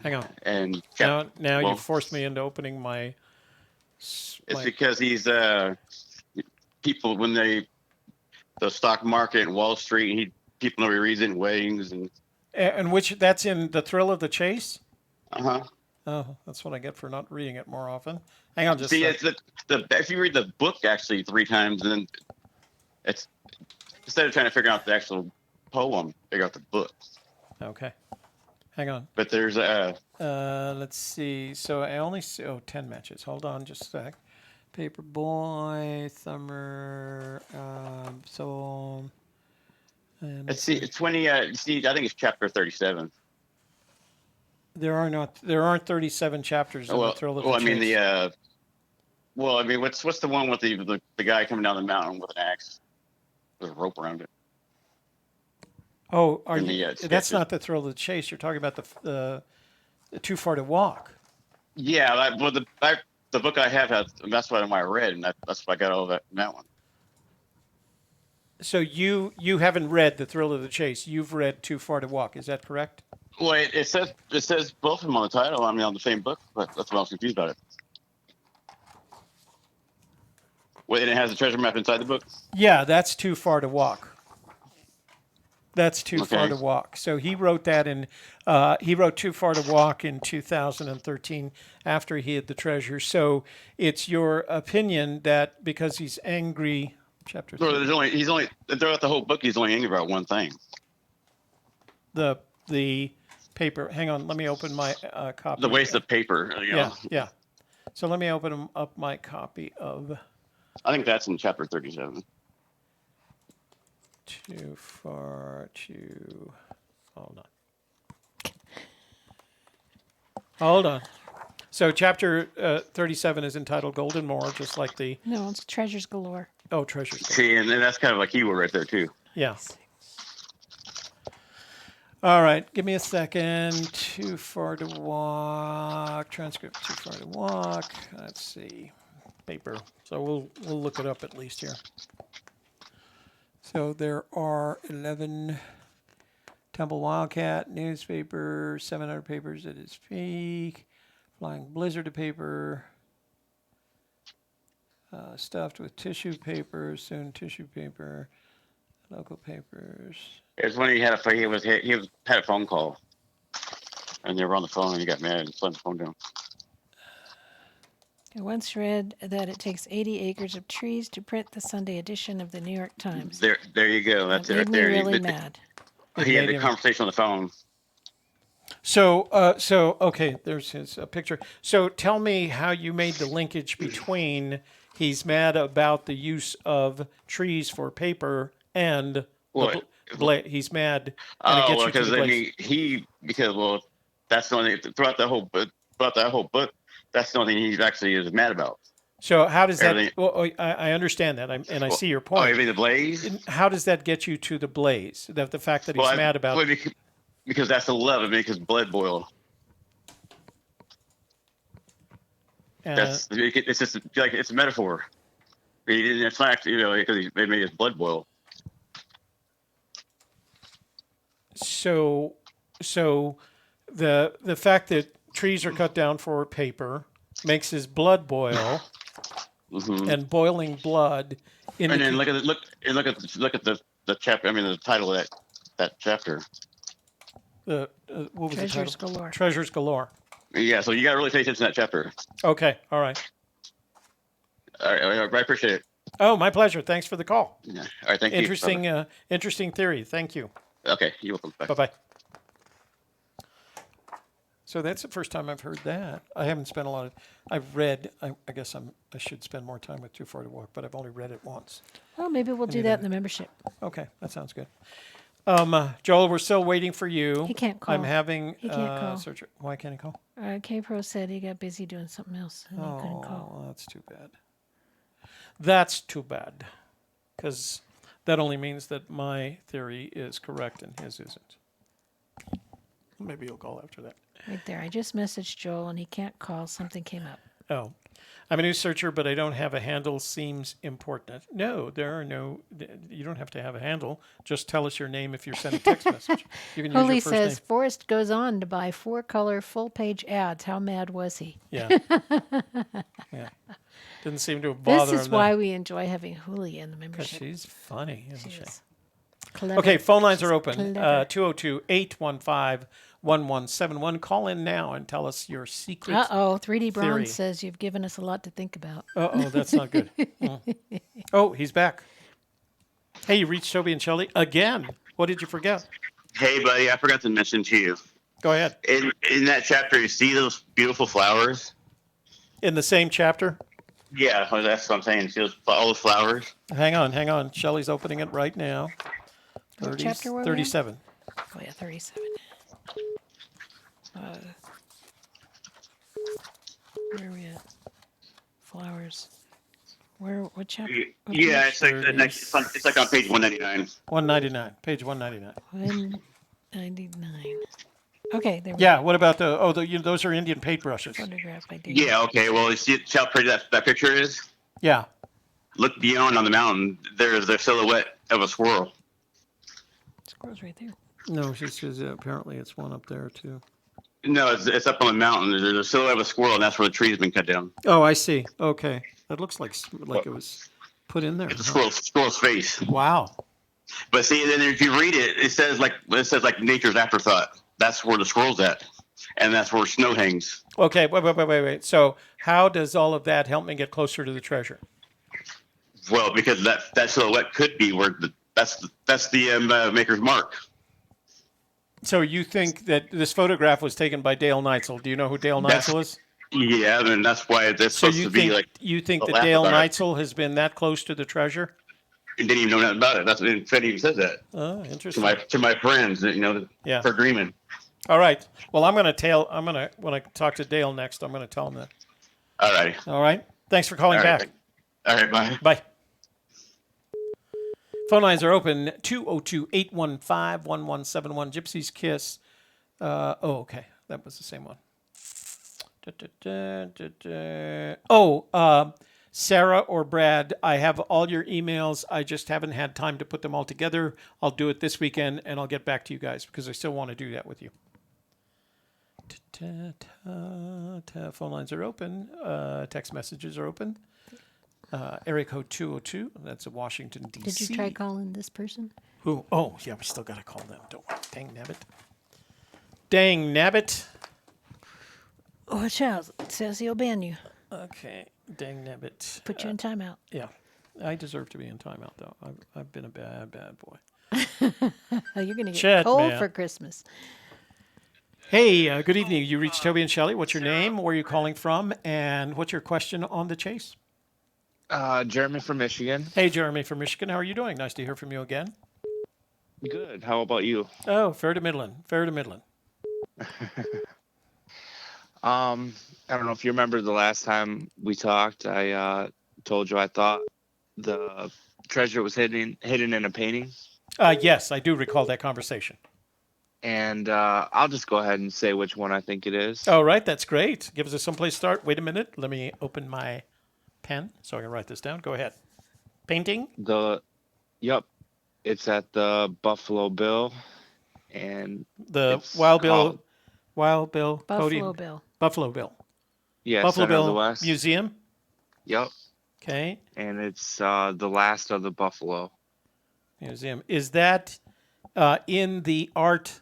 Hang on. And Now well, you forced me into opening my. it's my- because he's people when the stock market and Wall Street. People know he reads it in weddings and which that's in The Thrill of the Chase. uh-huh. Oh, that's what I get for not reading it more often. Hang on, just See, a it's if you read the book actually 3 times, and then it's instead of trying to figure out the actual poem, figure out the book. okay. Hang on. But there's Let's see. So I only see 10 matches. Hold on, just a sec. Paperboy, Summer, so. And let's see, 20. See, I think it's chapter 37. There aren't 37 chapters in The Thrill of the I Chase. mean what's the one with the guy coming down the mountain with an axe? There's a rope around it. Oh, are And you? the, That's sketches. not the Thrill of the Chase. You're talking about the Too Far to Walk. Yeah, well, the book I have has, that's what I read, and that's why I got all that in that one. So you haven't read The Thrill of the Chase. You've read Too Far to Walk. Is that correct? Well, it says both of them on the title. I mean, on the same book, but that's what I was confused about it. Wait, and it has a treasure map inside the book? Yeah, that's Too Far to Walk. That's Too Far Okay. to Walk. So he wrote that he wrote Too Far to Walk in 2013 after he had the treasure. So it's your opinion that because he's angry, chapter So 3, he's only throughout the whole book, he's only angry about one thing. the paper. Hang on, let me open my copy. The waste of paper. You know. Yeah. So let me open up my copy of I think that's in chapter 37. Too Far to... Hold on. So chapter 37 is entitled Golden Moor, just like the... No, it's Treasures Galore. Oh, Treasures Galore. See, and that's kind of a keyword right there, too. Yeah. All right, give me a second. Too Far to Walk. Transcript, Too Far to Walk. Let's see. Paper. So we'll look it up at least here. So there are 11 Temple Wildcat newspaper, 700 papers at its peak, Flying Blizzard of paper, stuffed with tissue paper, soon tissue paper, local papers. It's when he had a phone call, and they were on the phone, and he got mad and slammed the phone down. I once read that it takes 80 acres of trees to print the Sunday edition of the New York Times. There you go. That's That it made right me there. really mad. He had the conversation on the phone. So okay, there's his picture. So tell me how you made the linkage between he's mad about the use of trees for paper and he's mad. And it gets you to because the Blaze. That's the only throughout that whole book. That's the only thing he actually is mad about. So how does that? Well, I understand that, I see your point. Oh, you mean the Blaze? How does that get you to the Blaze? The fact that he's mad about. Because that's the love. Because blood boil. It's just like it's a metaphor. It's not actually, because they made his blood boil. So the fact that trees are cut down for paper makes his blood boil, and boiling blood. And then look at the chapter. I mean, the title of that chapter. What was Treasures the title? Galore. Treasures Galore. Yeah, so you got to really pay attention to that chapter. Okay, all right. All right, I appreciate it. Oh, my pleasure. Thanks for the call. Yeah. All right, thank you. Interesting theory. Thank you. Okay, you're welcome. Bye. Bye-bye. So that's the first time I've heard that. I haven't spent a lot of... I've read... I guess I should spend more time with Too Far to Walk, but I've only read it once. Well, maybe we'll do that in the membership. Okay, that sounds good. Joel, we're still waiting for you. He can't call. I'm having... He can't call. Why can't he call? K-Pro said he got busy doing something else and he couldn't call. Oh, that's too bad. That's too bad. Because that only means that my theory is correct and his isn't. Maybe he'll call after that. Right there. I just messaged Joel and he can't call. Something came up. Oh. I'm a new searcher, but I don't have a handle. Seems important. No, you don't have to have a handle. Just tell us your name if you're sending a text message. You can use Holy your first says, name. Forrest goes on to buy 4-color full-page ads. How mad was he? Yeah. Yeah. Didn't seem to bother him. This is why we enjoy having Hooli in the membership. She's funny, isn't she? Clever. Okay, phone lines are open. Clever. 202-815-1171. Call in now and tell us your secret 3D theory. Bronze says you've given us a lot to think about. That's not good. Oh, he's back. Hey, you reached Toby and Shelley again. What did you forget? Hey, buddy, I forgot to mention to you. Go ahead. In that chapter, you see those beautiful flowers? In the same chapter? Yeah, that's what I'm saying. See all those flowers? Hang on. Shelley's opening it right now. What chapter were we in? 37. Oh, yeah, 37. Where are we at? Flowers. Where? What chapter? What Yeah, page? it's like the next. It's like on page 199. 199. Page 199. 199. Okay, there we Yeah. go. What about those are Indian paintbrushes? Photograph by David. Yeah. Okay. Well, you see how pretty that picture is. Yeah. Look beyond on the mountain. There's the silhouette of a squirrel. Squirrel's right there. No, she says apparently it's one up there too. No, it's up on the mountain. There's a silhouette of a squirrel, and that's where the tree's been cut down. Oh, I see. Okay, that looks like it was put in there. It's a squirrel's face. Wow. But see, then if you read it, it says like nature's afterthought. That's where the squirrel's at, and that's where snow hangs. Okay, wait. So how does all of that help me get closer to the treasure? Well, because that silhouette could be where that's the maker's mark. So you think that this photograph was taken by Dale Neitzel? Do you know who Dale Neitzel is? Yeah, and that's why it's supposed to be like. You think that Dale Neitzel has been that close to the treasure? He didn't even know nothing about it. That's what Fenn even says that. Oh, interesting. To my friends, for dreaming. All right. Well, when I talk to Dale next, I'm gonna tell him that. All right. All right. Thanks for calling back. All right. Bye. Bye. Phone lines are open, 202-815-1171, Gypsy's Kiss. Okay. That was the same one. Sarah or Brad, I have all your emails. I just haven't had time to put them all together. I'll do it this weekend, and I'll get back to you guys because I still want to do that with you. Phone lines are open. Text messages are open. Area code 202. That's Washington, D.C. Did you try calling this person? Who? Oh, yeah, we still got to call them. Don't worry. Dang nabbit. Dang nabbit. Watch out. It says he'll ban you. Okay. Dang nabbit. Put you in timeout. Yeah. I deserve to be in timeout, though. I've been a bad boy. You're going to get cold for Christmas. Hey, good evening. You reached Toby and Shelley. What's your name? Where are you calling from? And what's your question on the chase? Jeremy from Michigan. Hey, Jeremy from Michigan. How are you doing? Nice to hear from you again. Good. How about you? Oh, fair to middling. I don't know if you remember the last time we talked. I told you I thought the treasure was hidden in a painting. Yes, I do recall that conversation. And I'll just go ahead and say which one I think it is. All right, that's great. Gives us someplace to start. Wait a minute. Let me open my pen so I can write this down. Go ahead. Painting? Yep. It's at the Buffalo Bill. And the Wild Bill. Buffalo Bill. Buffalo Bill. Yeah, Buffalo Bill Bill Museum. Yep. Okay. And it's the last of the Buffalo Museum. Is that in the art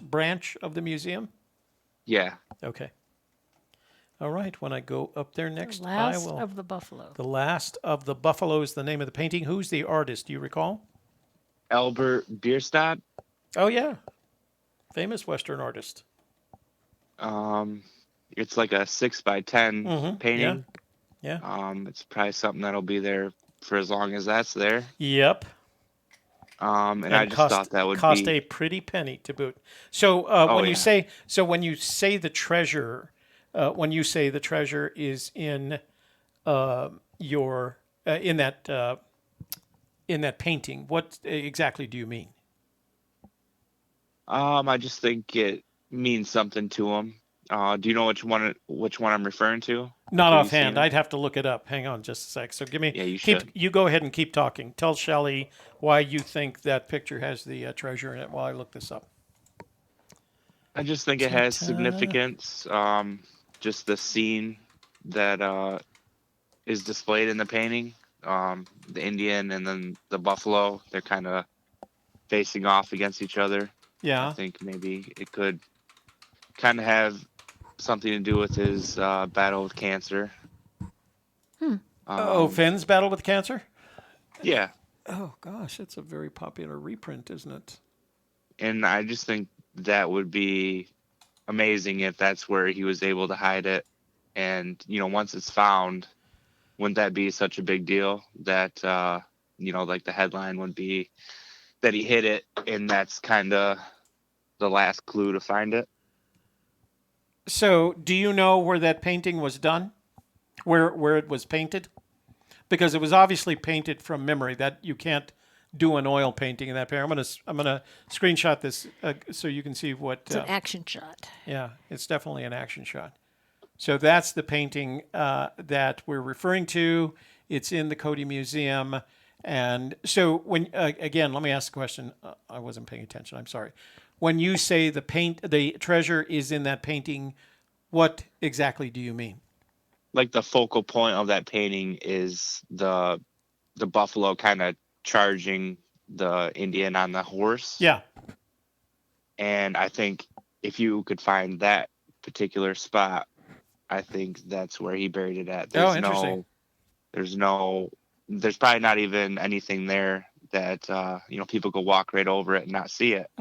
branch of the museum? Yeah. Okay. All right. When I go up there next, The Last of the Buffalo. The Last of the Buffalo is the name of the painting. Who's the artist? Do you recall? Albert Bierstadt. Oh yeah, famous Western artist. It's like a 6x10 painting. Yeah. It's probably something that'll be there for as long as that's there. Yep. And I just thought that would cost a pretty penny to boot. So when you say the treasure, when you say the treasure is in your in that painting, what exactly do you mean? I just think it means something to him. Do you know which one I'm referring to? Not offhand. I'd have to look it up. Hang on just a sec. So give me. Yeah, you should. You go ahead and keep talking. Tell Shelley why you think that picture has the treasure in it while I look this up. I just think it has significance. Just the scene that is displayed in the painting. The Indian and then the buffalo. They're kind of facing off against each other. Yeah. I think maybe it could kind of have something to do with his battle with cancer. Fenn's battle with cancer? Yeah. Oh, gosh, it's a very popular reprint, isn't it? And I just think that would be amazing if that's where he was able to hide it. And, once it's found, wouldn't that be such a big deal that, like the headline would be that he hid it, and that's kind of the last clue to find it. So, do you know where that painting was done? where it was painted? Because it was obviously painted from memory. That you can't do an oil painting in that pair. I'm gonna screenshot this so you can see what. It's an action shot. Yeah, it's definitely an action shot. So that's the painting that we're referring to. It's in the Cody Museum. And so when again, let me ask the question. I wasn't paying attention. I'm sorry. When you say the treasure is in that painting, what exactly do you mean? Like the focal point of that painting is the buffalo kind of charging the Indian on the horse. Yeah. And I think if you could find that particular spot, I think that's where he buried it at. Interesting. There's probably not even anything there that people could walk right over it and not see it.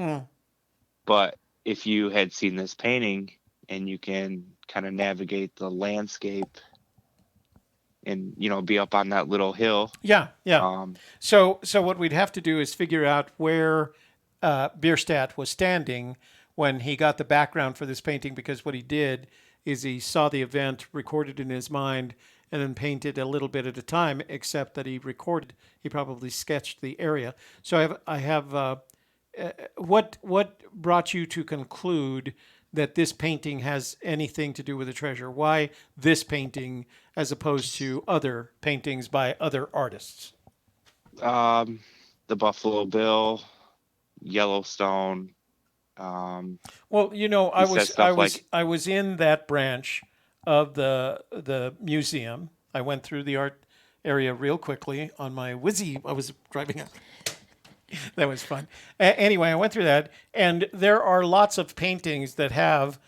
But if you had seen this painting and you can kind of navigate the landscape and be up on that little hill. Yeah. So what we'd have to do is figure out where Bierstadt was standing when he got the background for this painting, because what he did is he saw the event, recorded in his mind, and then painted a little bit at a time, except that he probably sketched the area. So I have what brought you to conclude that this painting has anything to do with the treasure? Why this painting as opposed to other paintings by other artists? The Buffalo Bill, Yellowstone. Well, I was in that branch of the museum. I went through the art area real quickly on my Whizzy. I was driving up. That was fun. Anyway, I went through that, and there are lots of paintings that have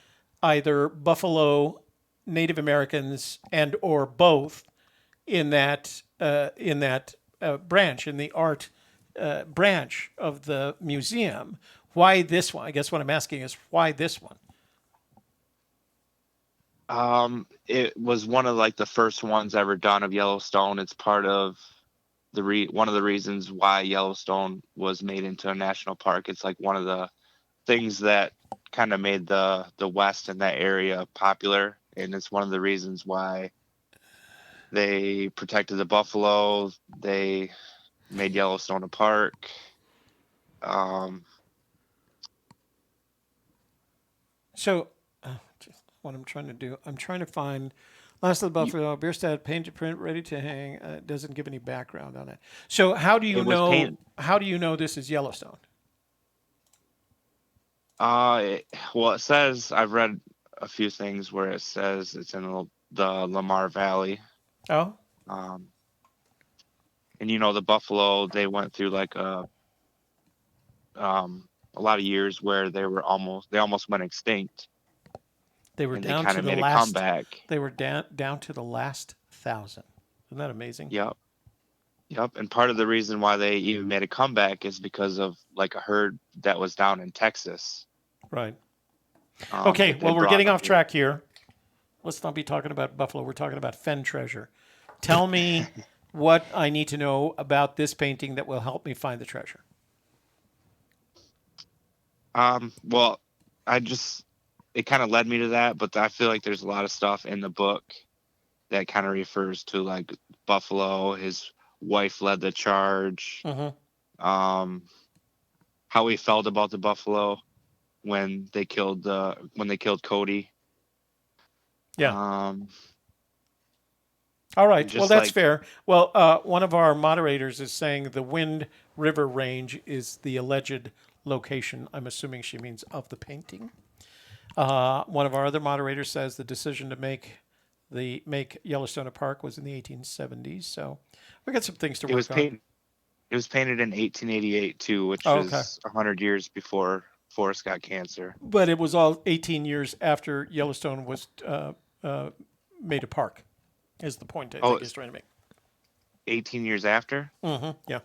either Buffalo, Native Americans, and or both in that branch, in the art branch of the museum. Why this one? I guess what I'm asking is why this one? It was one of the first ones ever done of Yellowstone. It's part of one of the reasons why Yellowstone was made into a national park. It's one of the things that kind of made the West and that area popular, and it's one of the reasons why they protected the buffalo. They made Yellowstone a park. So, what I'm trying to do, I'm trying to find Last of the Buffalo, Bierstadt painted print ready to hang. It doesn't give any background on it. So how do you know? How do you know this is Yellowstone? Well, it says, I've read a few things where it says it's in the Lamar Valley. Oh. And the buffalo, they went through a lot of years where they almost went extinct. They were down to the last comeback. They were down to the last 1,000. Isn't that amazing? Yep. And part of the reason why they even made a comeback is because of a herd that was down in Texas. Right. Okay. Well, we're getting off track here. Let's not be talking about buffalo. We're talking about Fenn Treasure. Tell me what I need to know about this painting that will help me find the treasure. Well, it kind of led me to that, but I feel like there's a lot of stuff in the book that kind of refers to Buffalo. His wife led the charge. Mm-hmm. How he felt about the buffalo when they killed Cody. Yeah. All right. Well, that's fair. Well, one of our moderators is saying the Wind River Range is the alleged location. I'm assuming she means of the painting. One of our other moderators says the decision to make Yellowstone a park was in the 1870s. So we got some things to work on. It was painted in 1888 too, which was 100 years before Forrest got cancer. But it was all 18 years after Yellowstone was made a park, is the point I think he's trying to make. 18 years after? Mm-hmm. Yeah.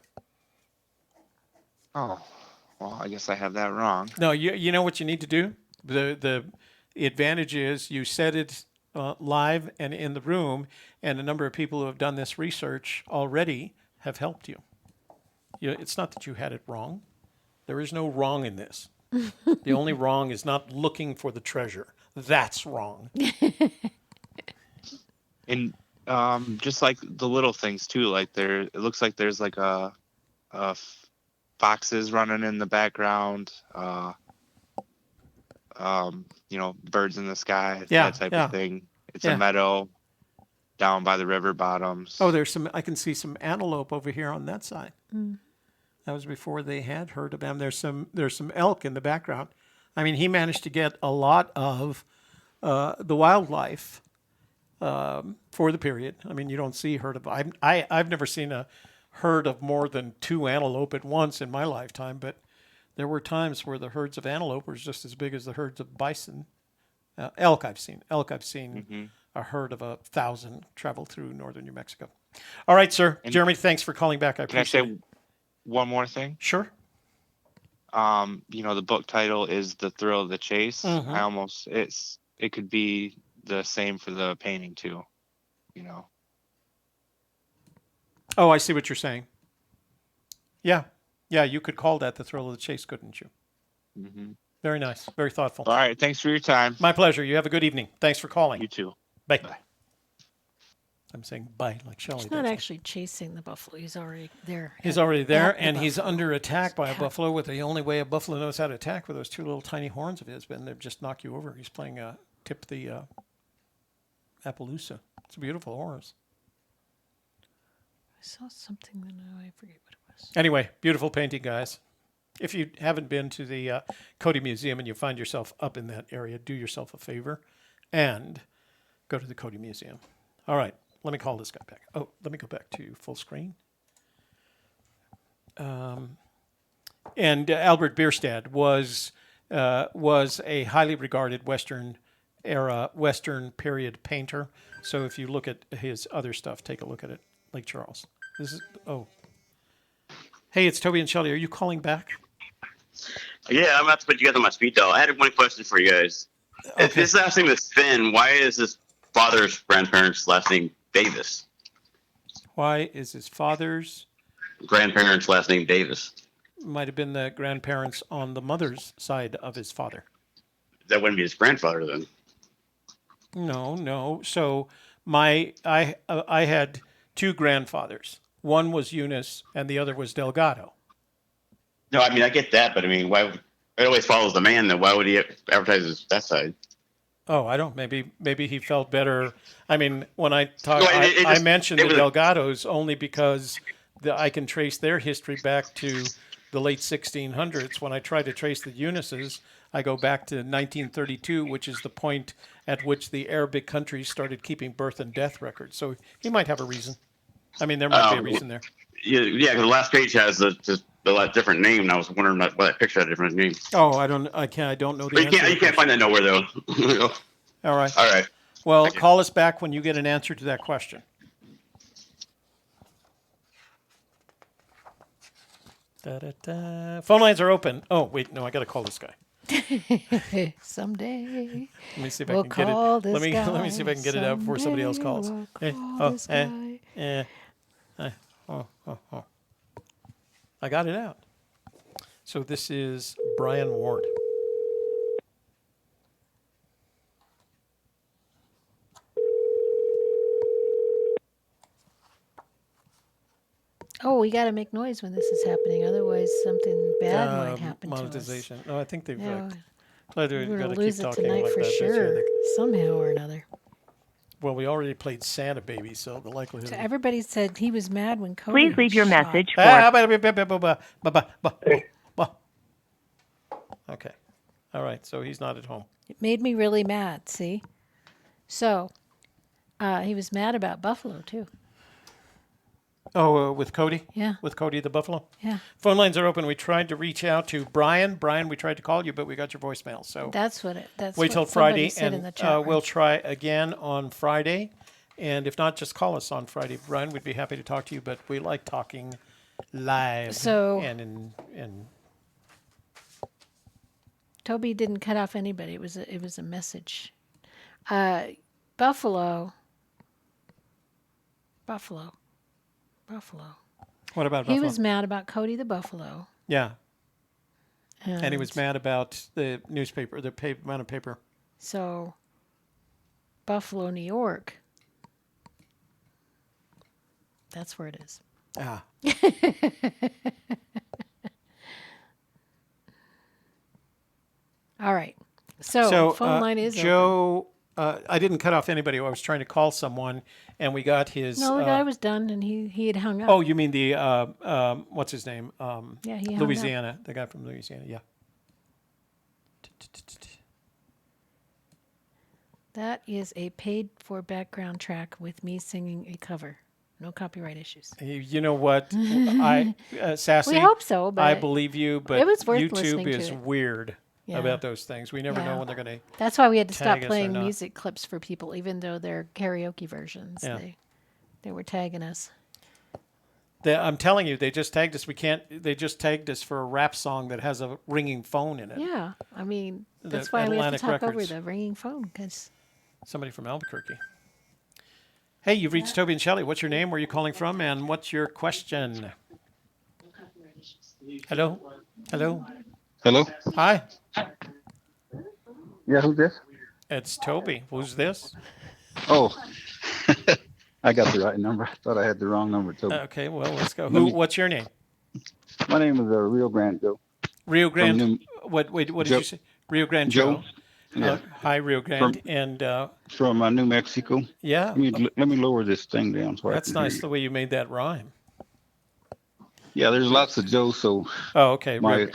Oh, well, I guess I have that wrong. No, you know what you need to do? The advantage is you said it live and in the room, and a number of people who have done this research already have helped you. It's not that you had it wrong. There is no wrong in this. The only wrong is not looking for the treasure. That's wrong. And Just like the little things too. Like it looks like there's like foxes running in the background. Birds in the sky, Yeah, that type yeah. of thing. It's Yeah. a meadow down by the river bottoms. Oh, I can see some antelope over here on that side. That was before they had heard of them. There's some elk in the background. I mean, he managed to get a lot of the wildlife for the period. I mean, you don't see herd of. I've never seen a herd of more than 2 antelope at once in my lifetime, but there were times where the herds of antelope were just as big as the herds of bison. Elk I've seen. A herd of 1,000 travel through northern New Mexico. All right, sir. Jeremy, thanks for calling back. I appreciate it. Can I say one more thing? Sure. The book title is The Thrill of the Chase. Mhm. It could be the same for the painting too, Oh, I see what you're saying. Yeah, you could call that The Thrill of the Chase, couldn't you? Mm-hmm. Very nice. Very thoughtful. All right. Thanks for your time. My pleasure. You have a good evening. Thanks for calling. You too. Bye. Bye. I'm saying bye like Shelley. He's not actually chasing the buffalo. He's already there. He's already there, and he's under attack by a buffalo with the only way a buffalo knows how to attack with those 2 little tiny horns of his, and they just knock you over. He's playing Tip the Appaloosa. It's a beautiful horse. I saw something, but now I forget what it was. Anyway, beautiful painting, guys. If you haven't been to the Cody Museum and you find yourself up in that area, do yourself a favor and go to the Cody Museum. All right, let me call this guy back. Oh, let me go back to full screen. And Albert Bierstadt was a highly regarded Western period painter. So if you look at his other stuff, take a look at it. Lake Charles. Hey, it's Toby and Shelley. Are you calling back? Yeah, I'm about to put you guys on my speed dial. I had one question for you guys. Okay. If this last name is Fenn, why is his father's grandparents' last name Davis? Why is his father's grandparents' last name Davis? Might have been the grandparents on the mother's side of his father. That wouldn't be his grandfather then. No. So I had 2 grandfathers. One was Younis, and the other was Delgado. No, I mean I get that, but I mean, why? It always follows the man. Then why would he advertise that side? Oh, I don't. Maybe he felt better. I mean, when I talk, No, I mentioned the Delgados only because I can trace their history back to the late 1600s. When I try to trace the Eunices, I go back to 1932, which is the point at which the Arabic countries started keeping birth and death records. So he might have a reason. I mean, there might be a reason there. Yeah, because the last page has a lot different name, and I was wondering why that picture had a different name. Oh, I don't know the answer. You can't find that nowhere though. All right. All right. Well, call us back when you get an answer to that question. Phone lines are open. Oh, wait, no, I got to call this guy. Someday. Let me see if I can get it. Let me see if I can get it out before somebody else calls. I got it out. So this is Brian Ward. Oh, we got to make noise when this is happening. Otherwise, something bad might happen monetization. to us. No, I think they've We're got going to to keep lose it talking tonight like for that. sure, somehow or another. Well, we already played Santa Baby, so the likelihood. So everybody said he was mad when Cody Please leave your shot. message for... Okay. All right, so he's not at home. It made me really mad, see? So, he was mad about Buffalo, too. Oh, with Cody? Yeah. With Cody the Buffalo? Yeah. Phone lines are open. We tried to reach out to Brian. Brian, we tried to call you, but we got your voicemail. So that's wait till Friday, said in the and chat room. we'll try again on Friday. And if not, just call us on Friday. Brian, we'd be happy to talk to you, but we like talking live. So and Toby didn't cut off anybody. It was a message. Buffalo. What about Buffalo? He was mad about Cody the Buffalo. Yeah. And he was mad about the newspaper, the amount of paper. So, Buffalo, New York That's where it is. Ah. All right. So phone line is Joe, I didn't cut off anybody. I was trying to call someone, and we got his. No, the guy was done, and he had hung up. Oh, you mean the what's his name? Yeah, he hung Louisiana. The guy from Louisiana. Yeah. That is a paid-for background track with me singing a cover. No copyright issues. You know what? Sassy. We hope so, but I believe you, but it was worth YouTube listening is to it. weird Yeah. about those things. We never know Yeah. when they're going to. That's why we had to stop tag us or playing not. music clips for people, even though they're karaoke versions. Yeah. They were tagging us. I'm telling you, they just tagged us. They just tagged us for a rap song that has a ringing phone in it. Yeah, I mean that's The why we have to Atlantic talk over Records. the ringing phone because. Somebody from Albuquerque. Hey, you've reached Toby and Shelley. What's your name? Where are you calling from? And what's your question? Hello? Hello? Hello? Hi. Yeah, who's this? It's Toby. Who's this? Oh, I got the right number. I thought I had the wrong number, Toby. Okay, well, let's go. Let me- What's your name? My name is Rio Grande Joe. Rio Grande. New- What did Joe- you say? Rio Grande Joe. Joe. Yeah. Hi, Rio Grande. And From New Mexico. yeah, Let me lower this thing down so that's I can nice hear the way you made that rhyme. you. Yeah, there's lots of Joe, so Oh, okay. my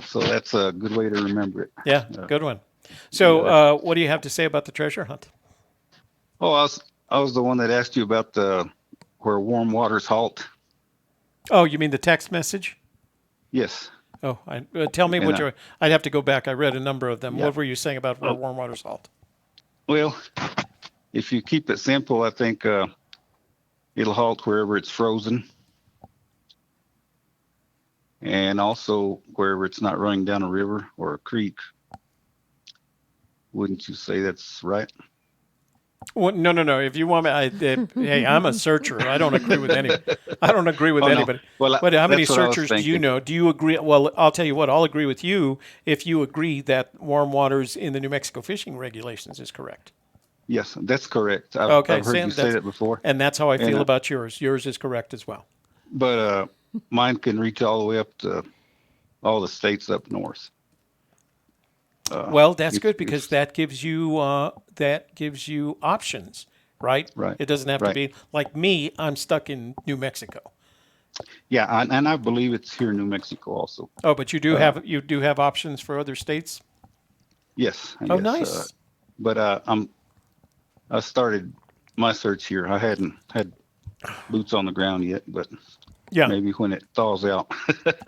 so that's a good way to remember it. Yeah, good one. So, what do you have to say about the treasure hunt? Oh, I was the one that asked you about where warm waters halt. Oh, you mean the text message? Yes. Oh, tell me what I'd have to go back. I read a number of them. Yeah. What were you saying about where warm waters halt? Well, if you keep it simple, I think it'll halt wherever it's frozen. And also wherever it's not running down a river or a creek. Wouldn't you say that's right? Well, no. If you want me, hey, I'm a searcher. I don't agree with anybody. No. Well, But how many that's what I was searchers do you thinking. know? Do you agree? Well, I'll tell you what. I'll agree with you if you agree that warm waters in the New Mexico fishing regulations is correct. Yes, that's correct. Okay, I've heard you say that before. And that's how I feel And, about yours. Yours is correct as well. But mine can reach all the way up to all the states up north. Well, that's good because that gives you options, right? Right. It doesn't have to Right. be like me. I'm stuck in New Mexico. Yeah, and I believe it's here in New Mexico also. Oh, but you do have options for other states. Yes. Oh, nice. But I started my search here. I hadn't had boots on the ground yet, but Yeah. maybe when it thaws out.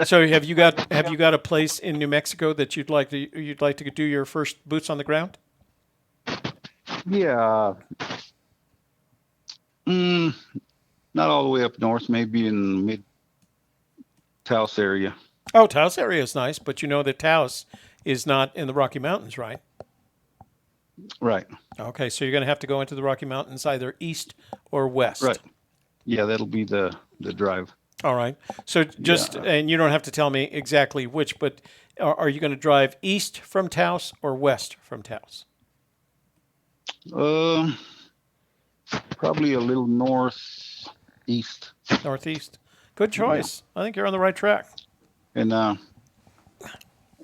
So have you got a place in New Mexico that you'd like to do your first boots on the ground? Yeah. Not all the way up north, maybe in mid Taos area. Oh, Taos area is nice, but you know that Taos is not in the Rocky Mountains, right? Right. Okay, so you're going to have to go into the Rocky Mountains either east or west. Right. Yeah, that'll be the drive. All right. So and you don't have to tell me exactly which, but are you going to drive east from Taos or west from Taos? Probably a little northeast. Northeast. Good choice. I think you're on the right track. And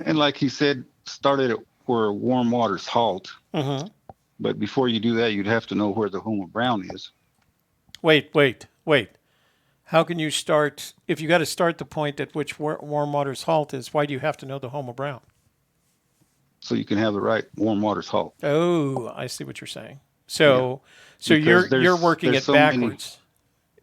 like he said, started at where warm waters halt. Mm-hmm. But before you do that, you'd have to know where the home of Brown is. Wait. How can you start, if you got to start the point at which warm waters halt is, why do you have to know the home of Brown? So you can have the right warm waters halt. Oh, I see what you're saying. So Because you're working there's it so many- backwards.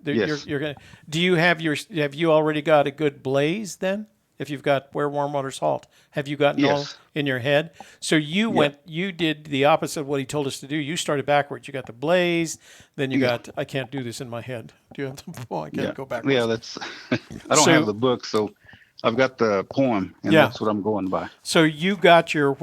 Yes. You're gonna. Do you have you already got a good blaze then? If you've got where warm waters halt, have you gotten all Yes. in your head? So you did the opposite of what he told us to do. You started backwards. You got the blaze, then you got. I can't do this in my head. Do you have the? Oh, I can't go backwards. Yeah, that's. I don't have the book, so I've got the poem, and that's what I'm going by. So you got your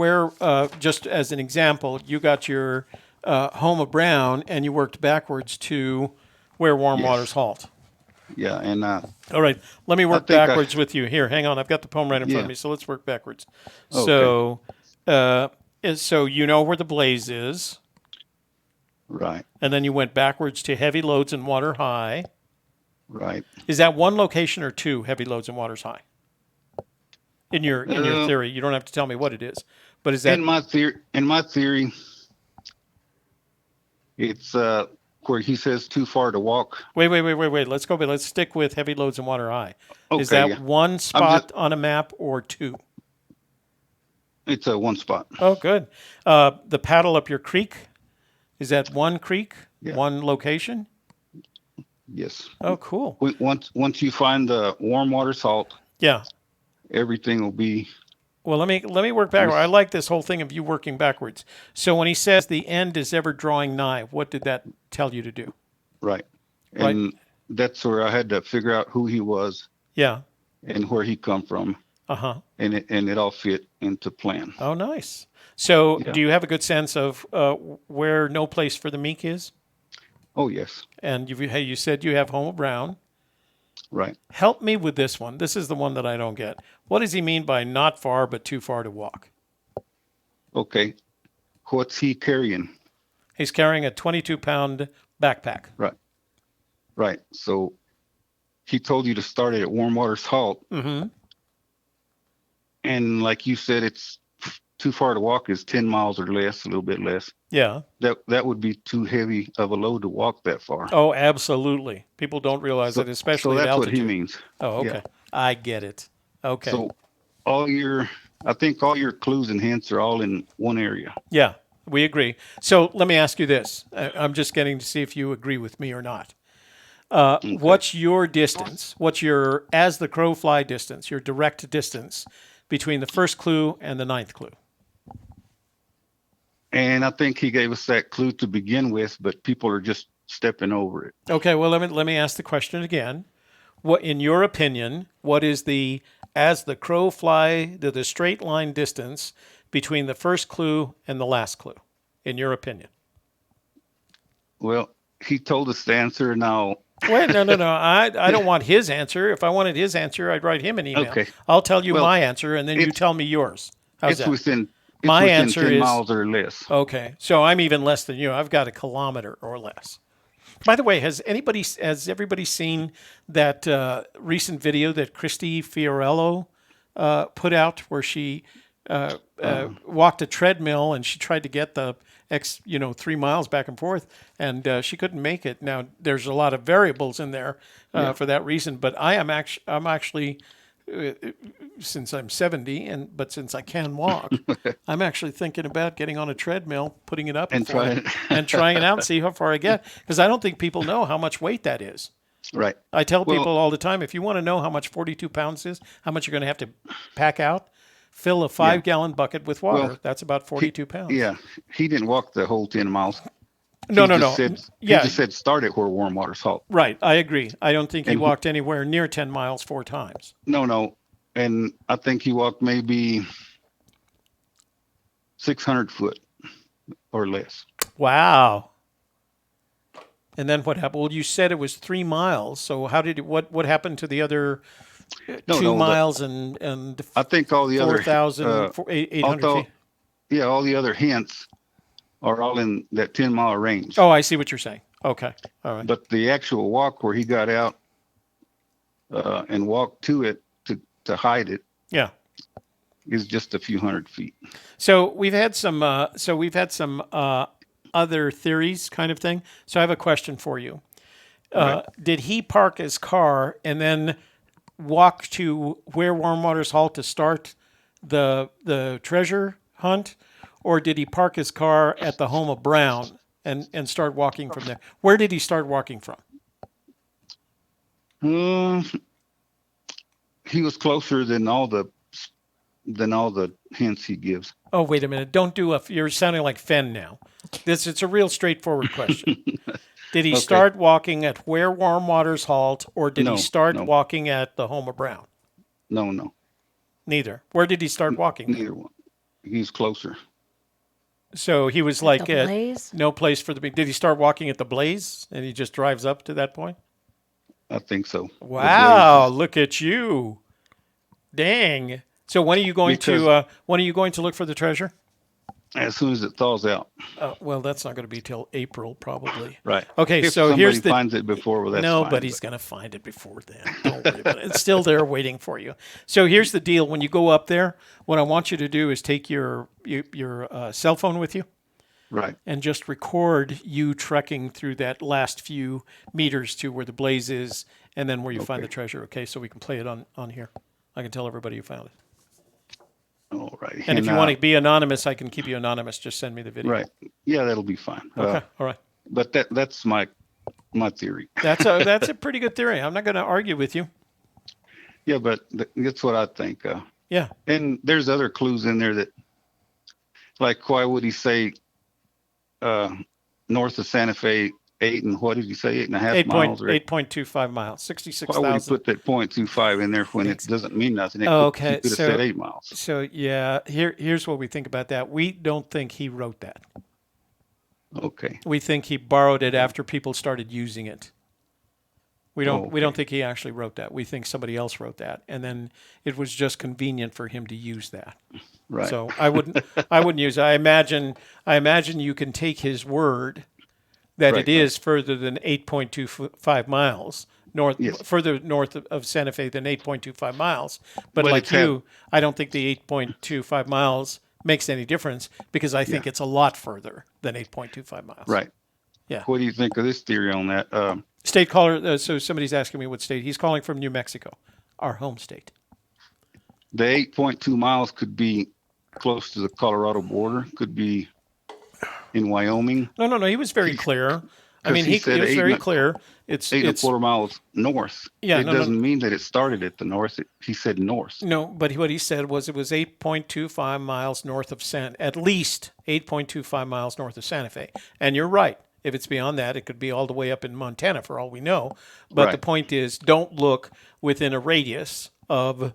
just as an example, you got your home of Brown, and you worked backwards to where warm waters halt. Yeah, and all right, let me work backwards with you. Here, hang on. I've got the poem right in front of me, so let's work backwards. Okay. So you know where the blaze is. Right. And then you went backwards to heavy loads and water high. Right. Is that one location or two, heavy loads and waters high? In your theory, you don't have to tell me what it is, but is that in my theory, it's where he says too far to walk. Wait. Let's go. But let's stick with heavy loads and water high. Okay, is that one spot on a map or two? It's a one spot. Oh, good. The paddle up your creek, is that one creek, one location? Yes. Oh, cool. Once you find the warm water salt, yeah, everything will be. Well, let me work backward. I like this whole thing of you working backwards. So when he says the end is ever drawing nigh, what did that tell you to do? Right. And that's where I had to figure out who he was. Yeah. And where he come from. Uh-huh. And it all fit into plan. Oh, nice. So do you have a good sense of where No Place for the Meek is? Oh, yes. And you said you have Homer Brown. Right. Help me with this one. This is the one that I don't get. What does he mean by not far but too far to walk? Okay. What's he carrying? He's carrying a 22-pound backpack. Right. Right. So he told you to start it at warm water salt. Mm-hmm. And like you said, it's too far to walk is 10 miles or less, a little bit less. Yeah. That would be too heavy of a load to walk that far. Oh, absolutely. People don't realize it, especially so at that's altitude. what he means. Oh, okay. Yeah. I get it. Okay. So I think all your clues and hints are all in one area. Yeah, we agree. So let me ask you this. I'm just getting to see if you agree with me or not. Okay. What's your distance? What's your as the crow fly distance, your direct distance between the first clue and the ninth clue? And I think he gave us that clue to begin with, but people are just stepping over it. Okay, well, let me ask the question again. What, in your opinion, what is the as the crow fly the straight line distance between the first clue and the last clue, in your opinion? Well, he told us the answer. Now, wait, no. I don't want his answer. If I wanted his answer, I'd write him an email. Okay. I'll tell you my answer, and then you tell me yours. How's that? My answer 10 is miles or less. Okay, so I'm even less than you. I've got a kilometer or less. By the way, has everybody seen that recent video that Christy Fiorello put out, where she walked a treadmill and she tried to get the 3 miles back and forth, and she couldn't make it. Now there's a lot of variables in there for that reason, but I'm actually since I'm 70 but since I can walk, I'm actually thinking about getting on a treadmill, putting it up and trying it out and see how far I get, because I don't think people know how much weight that is. Right. I tell people all the time, if you want to know how much 42 pounds is, how much you're going to have to pack out, fill a 5-gallon bucket with water. Well, that's about 42 pounds. Yeah. He didn't walk the whole 10 miles. No. He just said start it where warm water salt. Right. I agree. I don't think he walked anywhere near 10 miles 4 times. No. And I think he walked maybe 600 foot or less. Wow. And then what happened? Well, you said it was 3 miles. So how did what happened to the other 2 miles and I think all the 4,800 feet? Yeah, all the other hints are all in that 10-mile range. Oh, I see what you're saying. Okay. All right. But the actual walk where he got out and walked to it to hide it, is just a few hundred feet. So we've had some other theories kind of thing. So I have a question for you. Right. Did he park his car and then walk to where warm water's halt to start the treasure hunt, or did he park his car at the home of Brown and start walking from there? Where did he start walking from? He was closer than all the hints he gives. Oh, wait a minute! Don't do you're sounding like Fenn now. It's a real straightforward question. Did he start walking at where warm waters halt, or did he start walking at the home of Brown? No. Neither. Where did he start walking? Neither one. He's closer. So he was like at No Place for the Meek. Did he start walking at the Blaze, and he just drives up to that point? I think so. Wow! Look at you. Dang. So when are you going to look for the treasure? as soon as it thaws out. Well, that's not going to be till April, probably. Right. Okay, If so here's the. finds it before, well, that's nobody's going to find it before then. Don't worry about it. It's still there waiting for you. So here's the deal: when you go up there, what I want you to do is take your cell phone with you. Right. And just record you trekking through that last few meters to where the blaze is, and then where you find the treasure. Okay, so we can play it on here. I can tell everybody you found it. All right. And if you want to be anonymous, I can keep you anonymous. Just send me the video. Right. Yeah, that'll be fine. Okay. All right. But that's my theory. That's a pretty good theory. I'm not going to argue with you. Yeah, but that's what I think. Yeah. And there's other clues in there that, like, why would he say north of Santa Fe 8 and what did he say 8.5 miles? 8.25 miles, 66,000. Why would he put that 0.25 in there when it doesn't mean nothing? He could have said 8 miles. So yeah, here's what we think about that. We don't think he wrote that. Okay. We think he borrowed it after people started using it. We don't think he actually wrote that. We think somebody else wrote that, and then it was just convenient for him to use that. Right. So I wouldn't use it. I imagine you can take his word that it is further than 8.25 miles north, further north of Santa Fe than 8.25 miles. But like you, I don't think the 8.25 miles makes any difference because I think it's a lot further than 8.25 miles. Right. Yeah. What do you think of this theory on that? State caller. So somebody's asking me what state. He's calling from New Mexico, our home state. The 8.2 miles could be close to the Colorado border. Could be in Wyoming. No. He was very clear. I mean, he was very clear. It's 8.25 miles north. Yeah. It doesn't mean that it started at the north. He said north. No, but what he said was it was 8.25 miles north of at least 8.25 miles north of Santa Fe. And you're right. If it's beyond that, it could be all the way up in Montana for all we know. But the point is, don't look within a radius of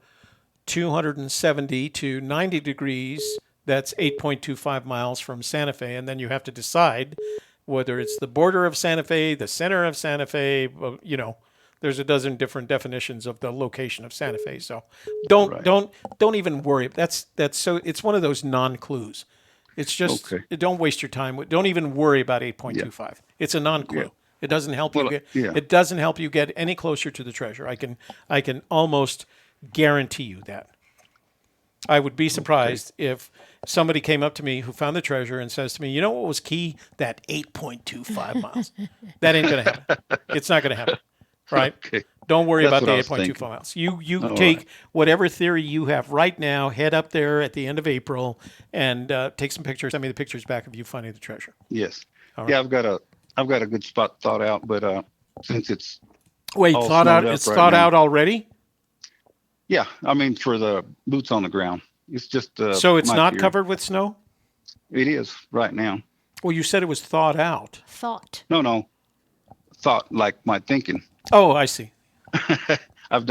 270 to 90 degrees. That's 8.25 miles from Santa Fe. And then you have to decide whether it's the border of Santa Fe, the center of Santa Fe. There's a dozen different definitions of the location of Santa Fe. So don't even worry. That's so it's one of those non-clues. It's just don't waste your time. Don't even worry about 8.25. Yeah. It's a non-clue. Yeah. It doesn't help you get. Yeah. It doesn't help you get any closer to the treasure. I can almost guarantee you that. I would be surprised if somebody came up to me who found the treasure and says to me, "You know what was key? That 8.25 miles. That ain't going to happen. It's not going to happen." Right? Okay. Don't worry about the 8.25 miles. You take whatever theory you have right now, head up there at the end of April, and take some pictures. Send me the pictures back of you finding the treasure. Yes. Right. Yeah, I've got a good spot thought out, but since it's thought out. It's thought out already. Yeah, I mean for the boots on the ground. It's just so it's not covered with snow. It is right now. Well, you said it was thought out. Thought. No. Thought like my thinking. Oh, I see. I've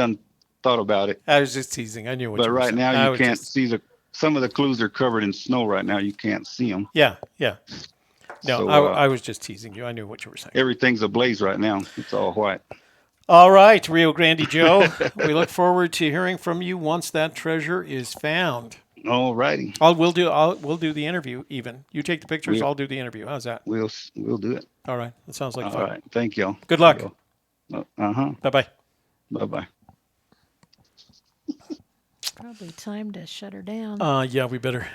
thought about it. I was just teasing. I knew what you were saying. But right now you can't see some of the clues are covered in snow right now. You can't see them. Yeah. No, so, I was just teasing you. I knew what you were saying. Everything's ablaze right now. It's all white. All right, Rio Grande Joe. We look forward to hearing from you once that treasure is found. All righty. We'll do the interview even. You take the pictures, I'll do the interview. How's that? We'll do it. All right. That sounds like fun. All right. Thank y'all. Good luck. Bye-bye. Bye-bye. Probably time to shut her down. Yeah, we better.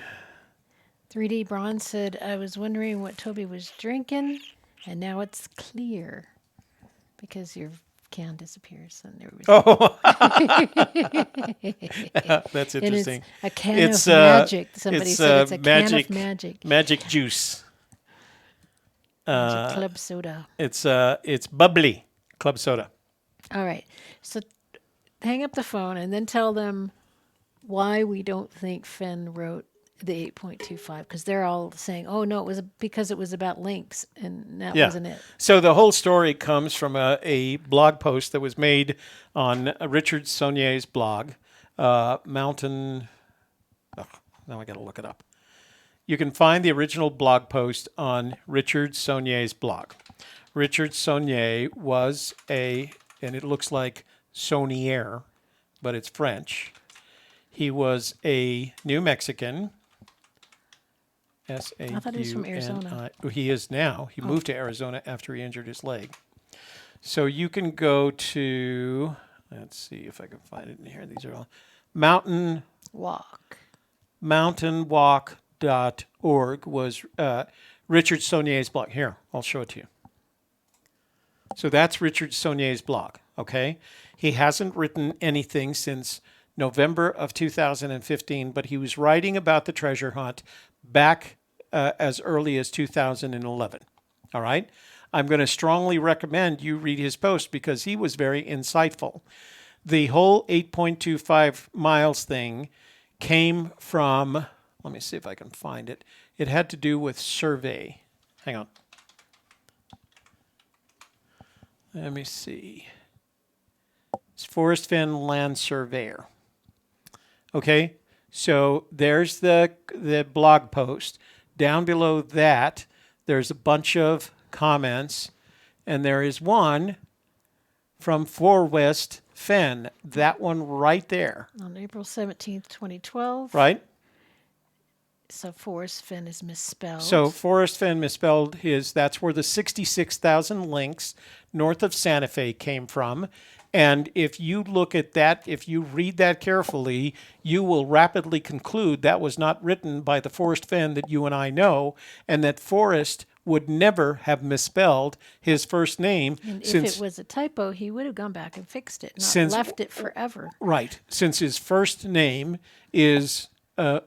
3D Bronze said, I was wondering what Toby was drinking, and now it's clear because your can disappears. And there was that's interesting. It's a can of magic. Somebody said it's a can of magic. Magic juice. Club soda. It's bubbly club soda. All right. So hang up the phone and then tell them why we don't think Fenn wrote the 8.25, because they're all saying, oh, no, it was because it was about links, and that wasn't it. So the whole story comes from a blog post that was made on Richard Saunier's blog, Mountain... Oh, now I got to look it up. You can find the original blog post on Richard Saunier's blog. Richard Saunier was and it looks like Saunier, but it's French. He was a New Mexican I thought he was from Arizona. He is now. He moved to Arizona after he injured his leg. So you can go to, let's see if I can find it in here. These are all Mountain Walk. Mountainwalk.org was Richard Saulnier's blog. Here, I'll show it to you. So that's Richard Saulnier's blog, okay? He hasn't written anything since November of 2015, but he was writing about the treasure hunt back as early as 2011, all right? I'm going to strongly recommend you read his post because he was very insightful. The whole 8.25 miles thing came from, let me see if I can find it. It had to do with survey. Hang on. Let me see. It's Forrest Fenn Land Surveyor. Okay, so there's the blog post. Down below that, there's a bunch of comments, and there is one from Forrest Fenn. That one right there. On April 17th, 2012. Right? So Forrest Fenn is misspelled. So Forrest Fenn misspelled his, that's where the 66,000 links north of Santa Fe came from. And if you look at that, if you read that carefully, you will rapidly conclude that was not written by the Forrest Fenn that you and I know, and that Forrest would never have misspelled his first name. And if it was a typo, he would have gone back and fixed it, not left it forever. Right. Since his first name is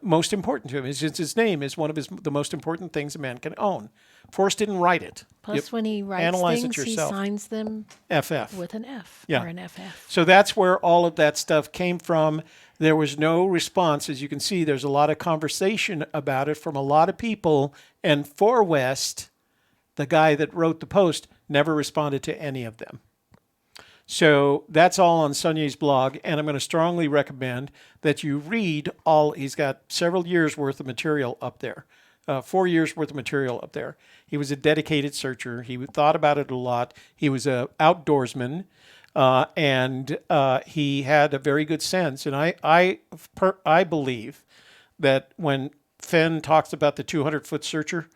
most important to him, since his name is one of the most important things a man can own. Forrest didn't write it. Plus, when he writes things, he signs them FF. with an F or an FF. So that's where all of that stuff came from. There was no response. As you can see, there's a lot of conversation about it from a lot of people. And Forrest, the guy that wrote the post, never responded to any of them. So that's all on Saulnier's blog, and I'm going to strongly recommend that you read all. He's got several years' worth of material up there. 4 years worth of material up there. He was a dedicated searcher. He thought about it a lot. He was an outdoorsman, and he had a very good sense. And I believe that when Fenn talks about the 200-foot searcher,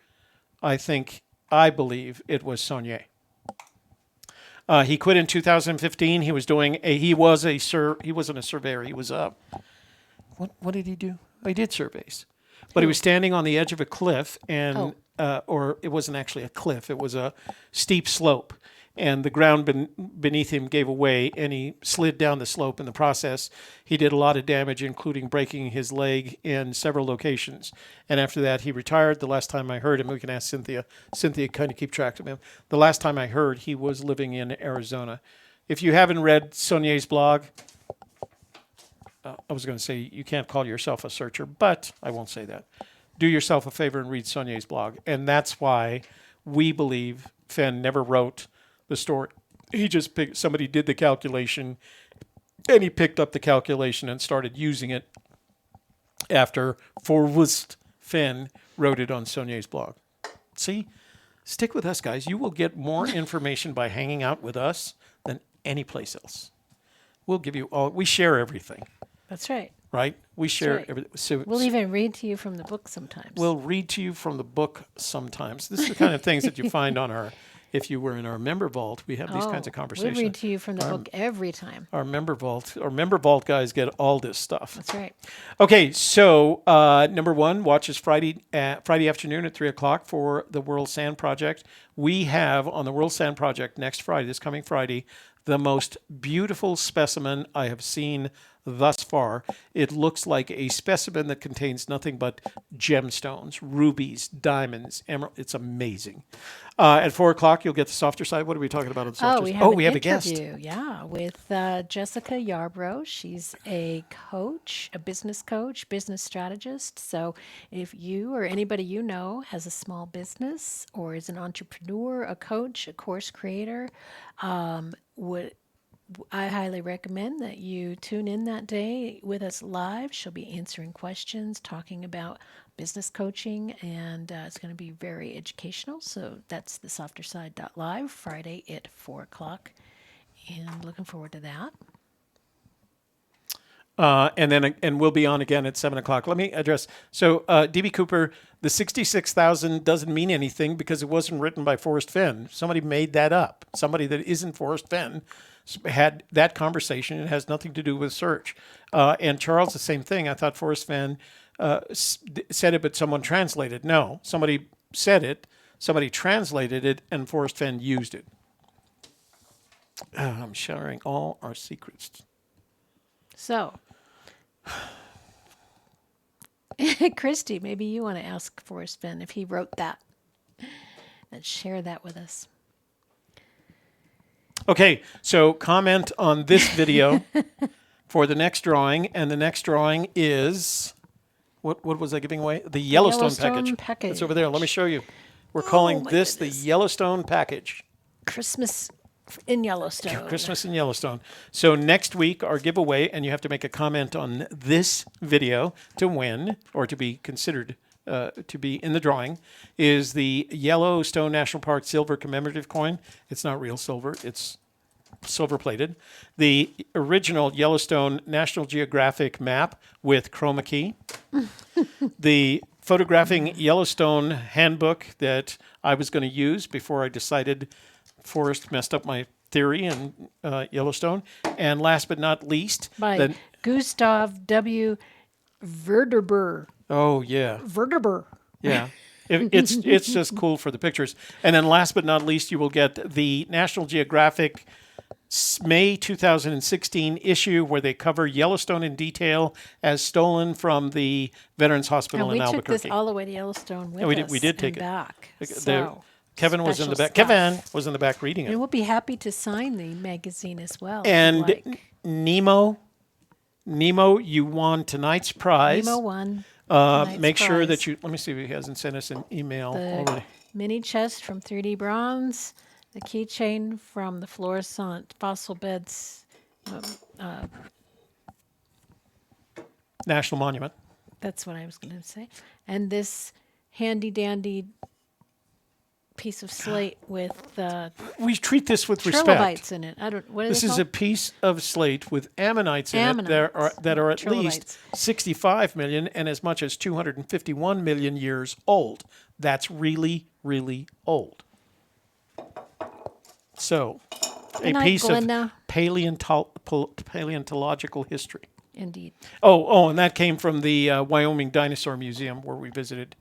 I believe it was Saulnier. He quit in 2015. He was doing he wasn't a surveyor. He was what did he do? He did surveys. But he was standing on the edge of a cliff, and or it wasn't actually a cliff. It was a steep slope, and the ground beneath him gave away, and he slid down the slope. In the process, he did a lot of damage, including breaking his leg in several locations. And after that, he retired. The last time I heard him, we can ask Cynthia. Cynthia kind of keep track of him. The last time I heard, he was living in Arizona. If you haven't read Saulnier's blog, I was going to say you can't call yourself a searcher, but I won't say that. Do yourself a favor and read Saulnier's blog. And that's why we believe Fenn never wrote the story. He just somebody did the calculation, and he picked up the calculation and started using it after Forrest Fenn wrote it on Saulnier's blog. See, stick with us, guys. You will get more information by hanging out with us than any place else. We'll give you all. We share everything. That's right. Right? We share right. everything. So, we'll even read to you from the book sometimes. We'll read to you from the book sometimes. This is the kind of things that you find on if you were in our member vault, we have these kinds of conversations. We read to you from the book every time. Our member vault guys get all this stuff. That's right. Okay, so number one, watch us Friday afternoon at 3 o'clock for the World Sand Project. We have on the World Sand Project next Friday, this coming Friday, the most beautiful specimen I have seen thus far. It looks like a specimen that contains nothing but gemstones, rubies, diamonds, emerald. It's amazing. At 4 o'clock, you'll get the softer side. What are we talking about on the softer side? We have a guest. Yeah, with Jessica Yarbrough. She's a coach, a business coach, business strategist. So if you or anybody you know has a small business or is an entrepreneur, a coach, a course creator, I highly recommend that you tune in that day with us live. She'll be answering questions, talking about business coaching, and it's going to be very educational. So that's the softerside.live, Friday at 4 o'clock. And looking forward to that. And we'll be on again at 7 o'clock. Let me address. So DB Cooper, the 66,000 doesn't mean anything because it wasn't written by Forrest Fenn. Somebody made that up. Somebody that isn't Forrest Fenn had that conversation. It has nothing to do with search. And Charles, the same thing. I thought Forrest Fenn said it, but someone translated. No, somebody said it, somebody translated it, and Forrest Fenn used it. I'm sharing all our secrets. So, Christy, maybe you want to ask Forrest Fenn if he wrote that and share that with us. Okay, so comment on this video for the next drawing, and the next drawing is what was I giving away? The Yellowstone package. It's over there. Let me show you. We're calling this the Yellowstone package. Christmas in Yellowstone. Christmas in Yellowstone. So next week, our giveaway, and you have to make a comment on this video to win or to be considered to be in the drawing, is the Yellowstone National Park silver commemorative coin. It's not real silver. It's silver plated. The original Yellowstone National Geographic map with chroma key. The photographing Yellowstone handbook that I was going to use before I decided Forrest messed up my theory in Yellowstone. And last but not least, by Gustav W. Verderber. Oh, yeah. Verderber. Yeah. It's just cool for the pictures. And then last but not least, you will get the National Geographic May 2016 issue where they cover Yellowstone in detail as stolen from the Veterans Hospital in Albuquerque. We took this all the way to Yellowstone with us. We did take it back. Kevin was in the back. Kevin was in the back reading it. And we'll be happy to sign the magazine as well. And Nemo, you won tonight's prize. Nemo won. Make sure that you, let me see if he hasn't sent us an email already. Mini chest from 3D Bronze, the keychain from the Florissant Fossil Beds National Monument. That's what I was going to say. And this handy dandy piece of slate with we treat this with respect. Trilobites in it. This is a piece of slate with ammonites in it that are at least 65 million and as much as 251 million years old. That's really, really old. So, a piece of paleontological history. Indeed. Oh, and that came from the Wyoming Dinosaur Museum where we visited.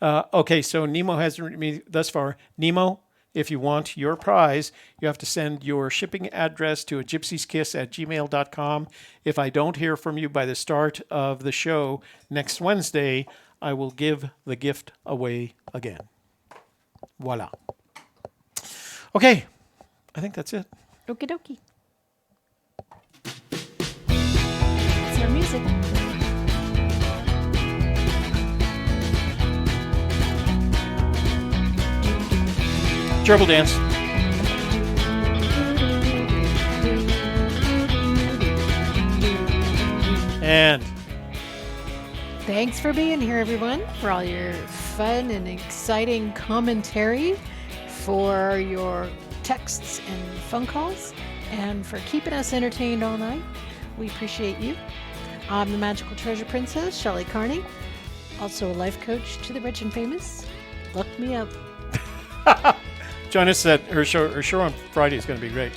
Okay, so Nemo has me thus far. Nemo, if you want your prize, you have to send your shipping address to gypsieskiss@gmail.com. If I don't hear from you by the start of the show next Wednesday, I will give the gift away again. Voila. Okay, I think that's it. Okie dokie. It's our music. Gerbil dance. And thanks for being here, everyone, for all your fun and exciting commentary, for your texts and phone calls, and for keeping us entertained all night. We appreciate you. I'm the Magical Treasure Princess, Shelley Carney, also a life coach to the rich and famous. Look me up. Jonas said her show on Friday is going to be great.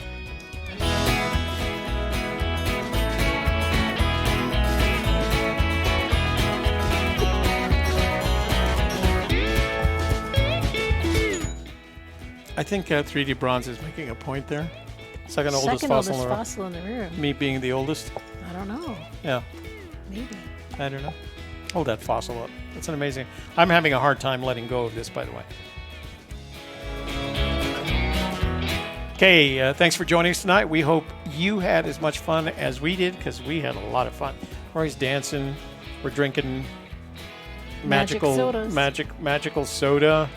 I think 3D Bronze is making a point there. Second oldest fossil in the room. Me being the oldest. I don't know. Yeah. Maybe. I don't know. Hold that fossil up. That's an amazing. I'm having a hard time letting go of this, by the way. Okay, thanks for joining us tonight. We hope you had as much fun as we did, because we had a lot of fun. Corey's dancing. We're drinking magical soda.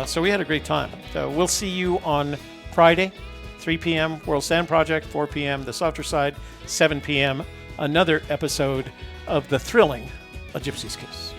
So we had a great time. So we'll see you on Friday, 3 p.m. World Sand Project, 4 p.m. The Softer Side, 7 p.m. Another episode of the thrilling A Gypsy's Kiss.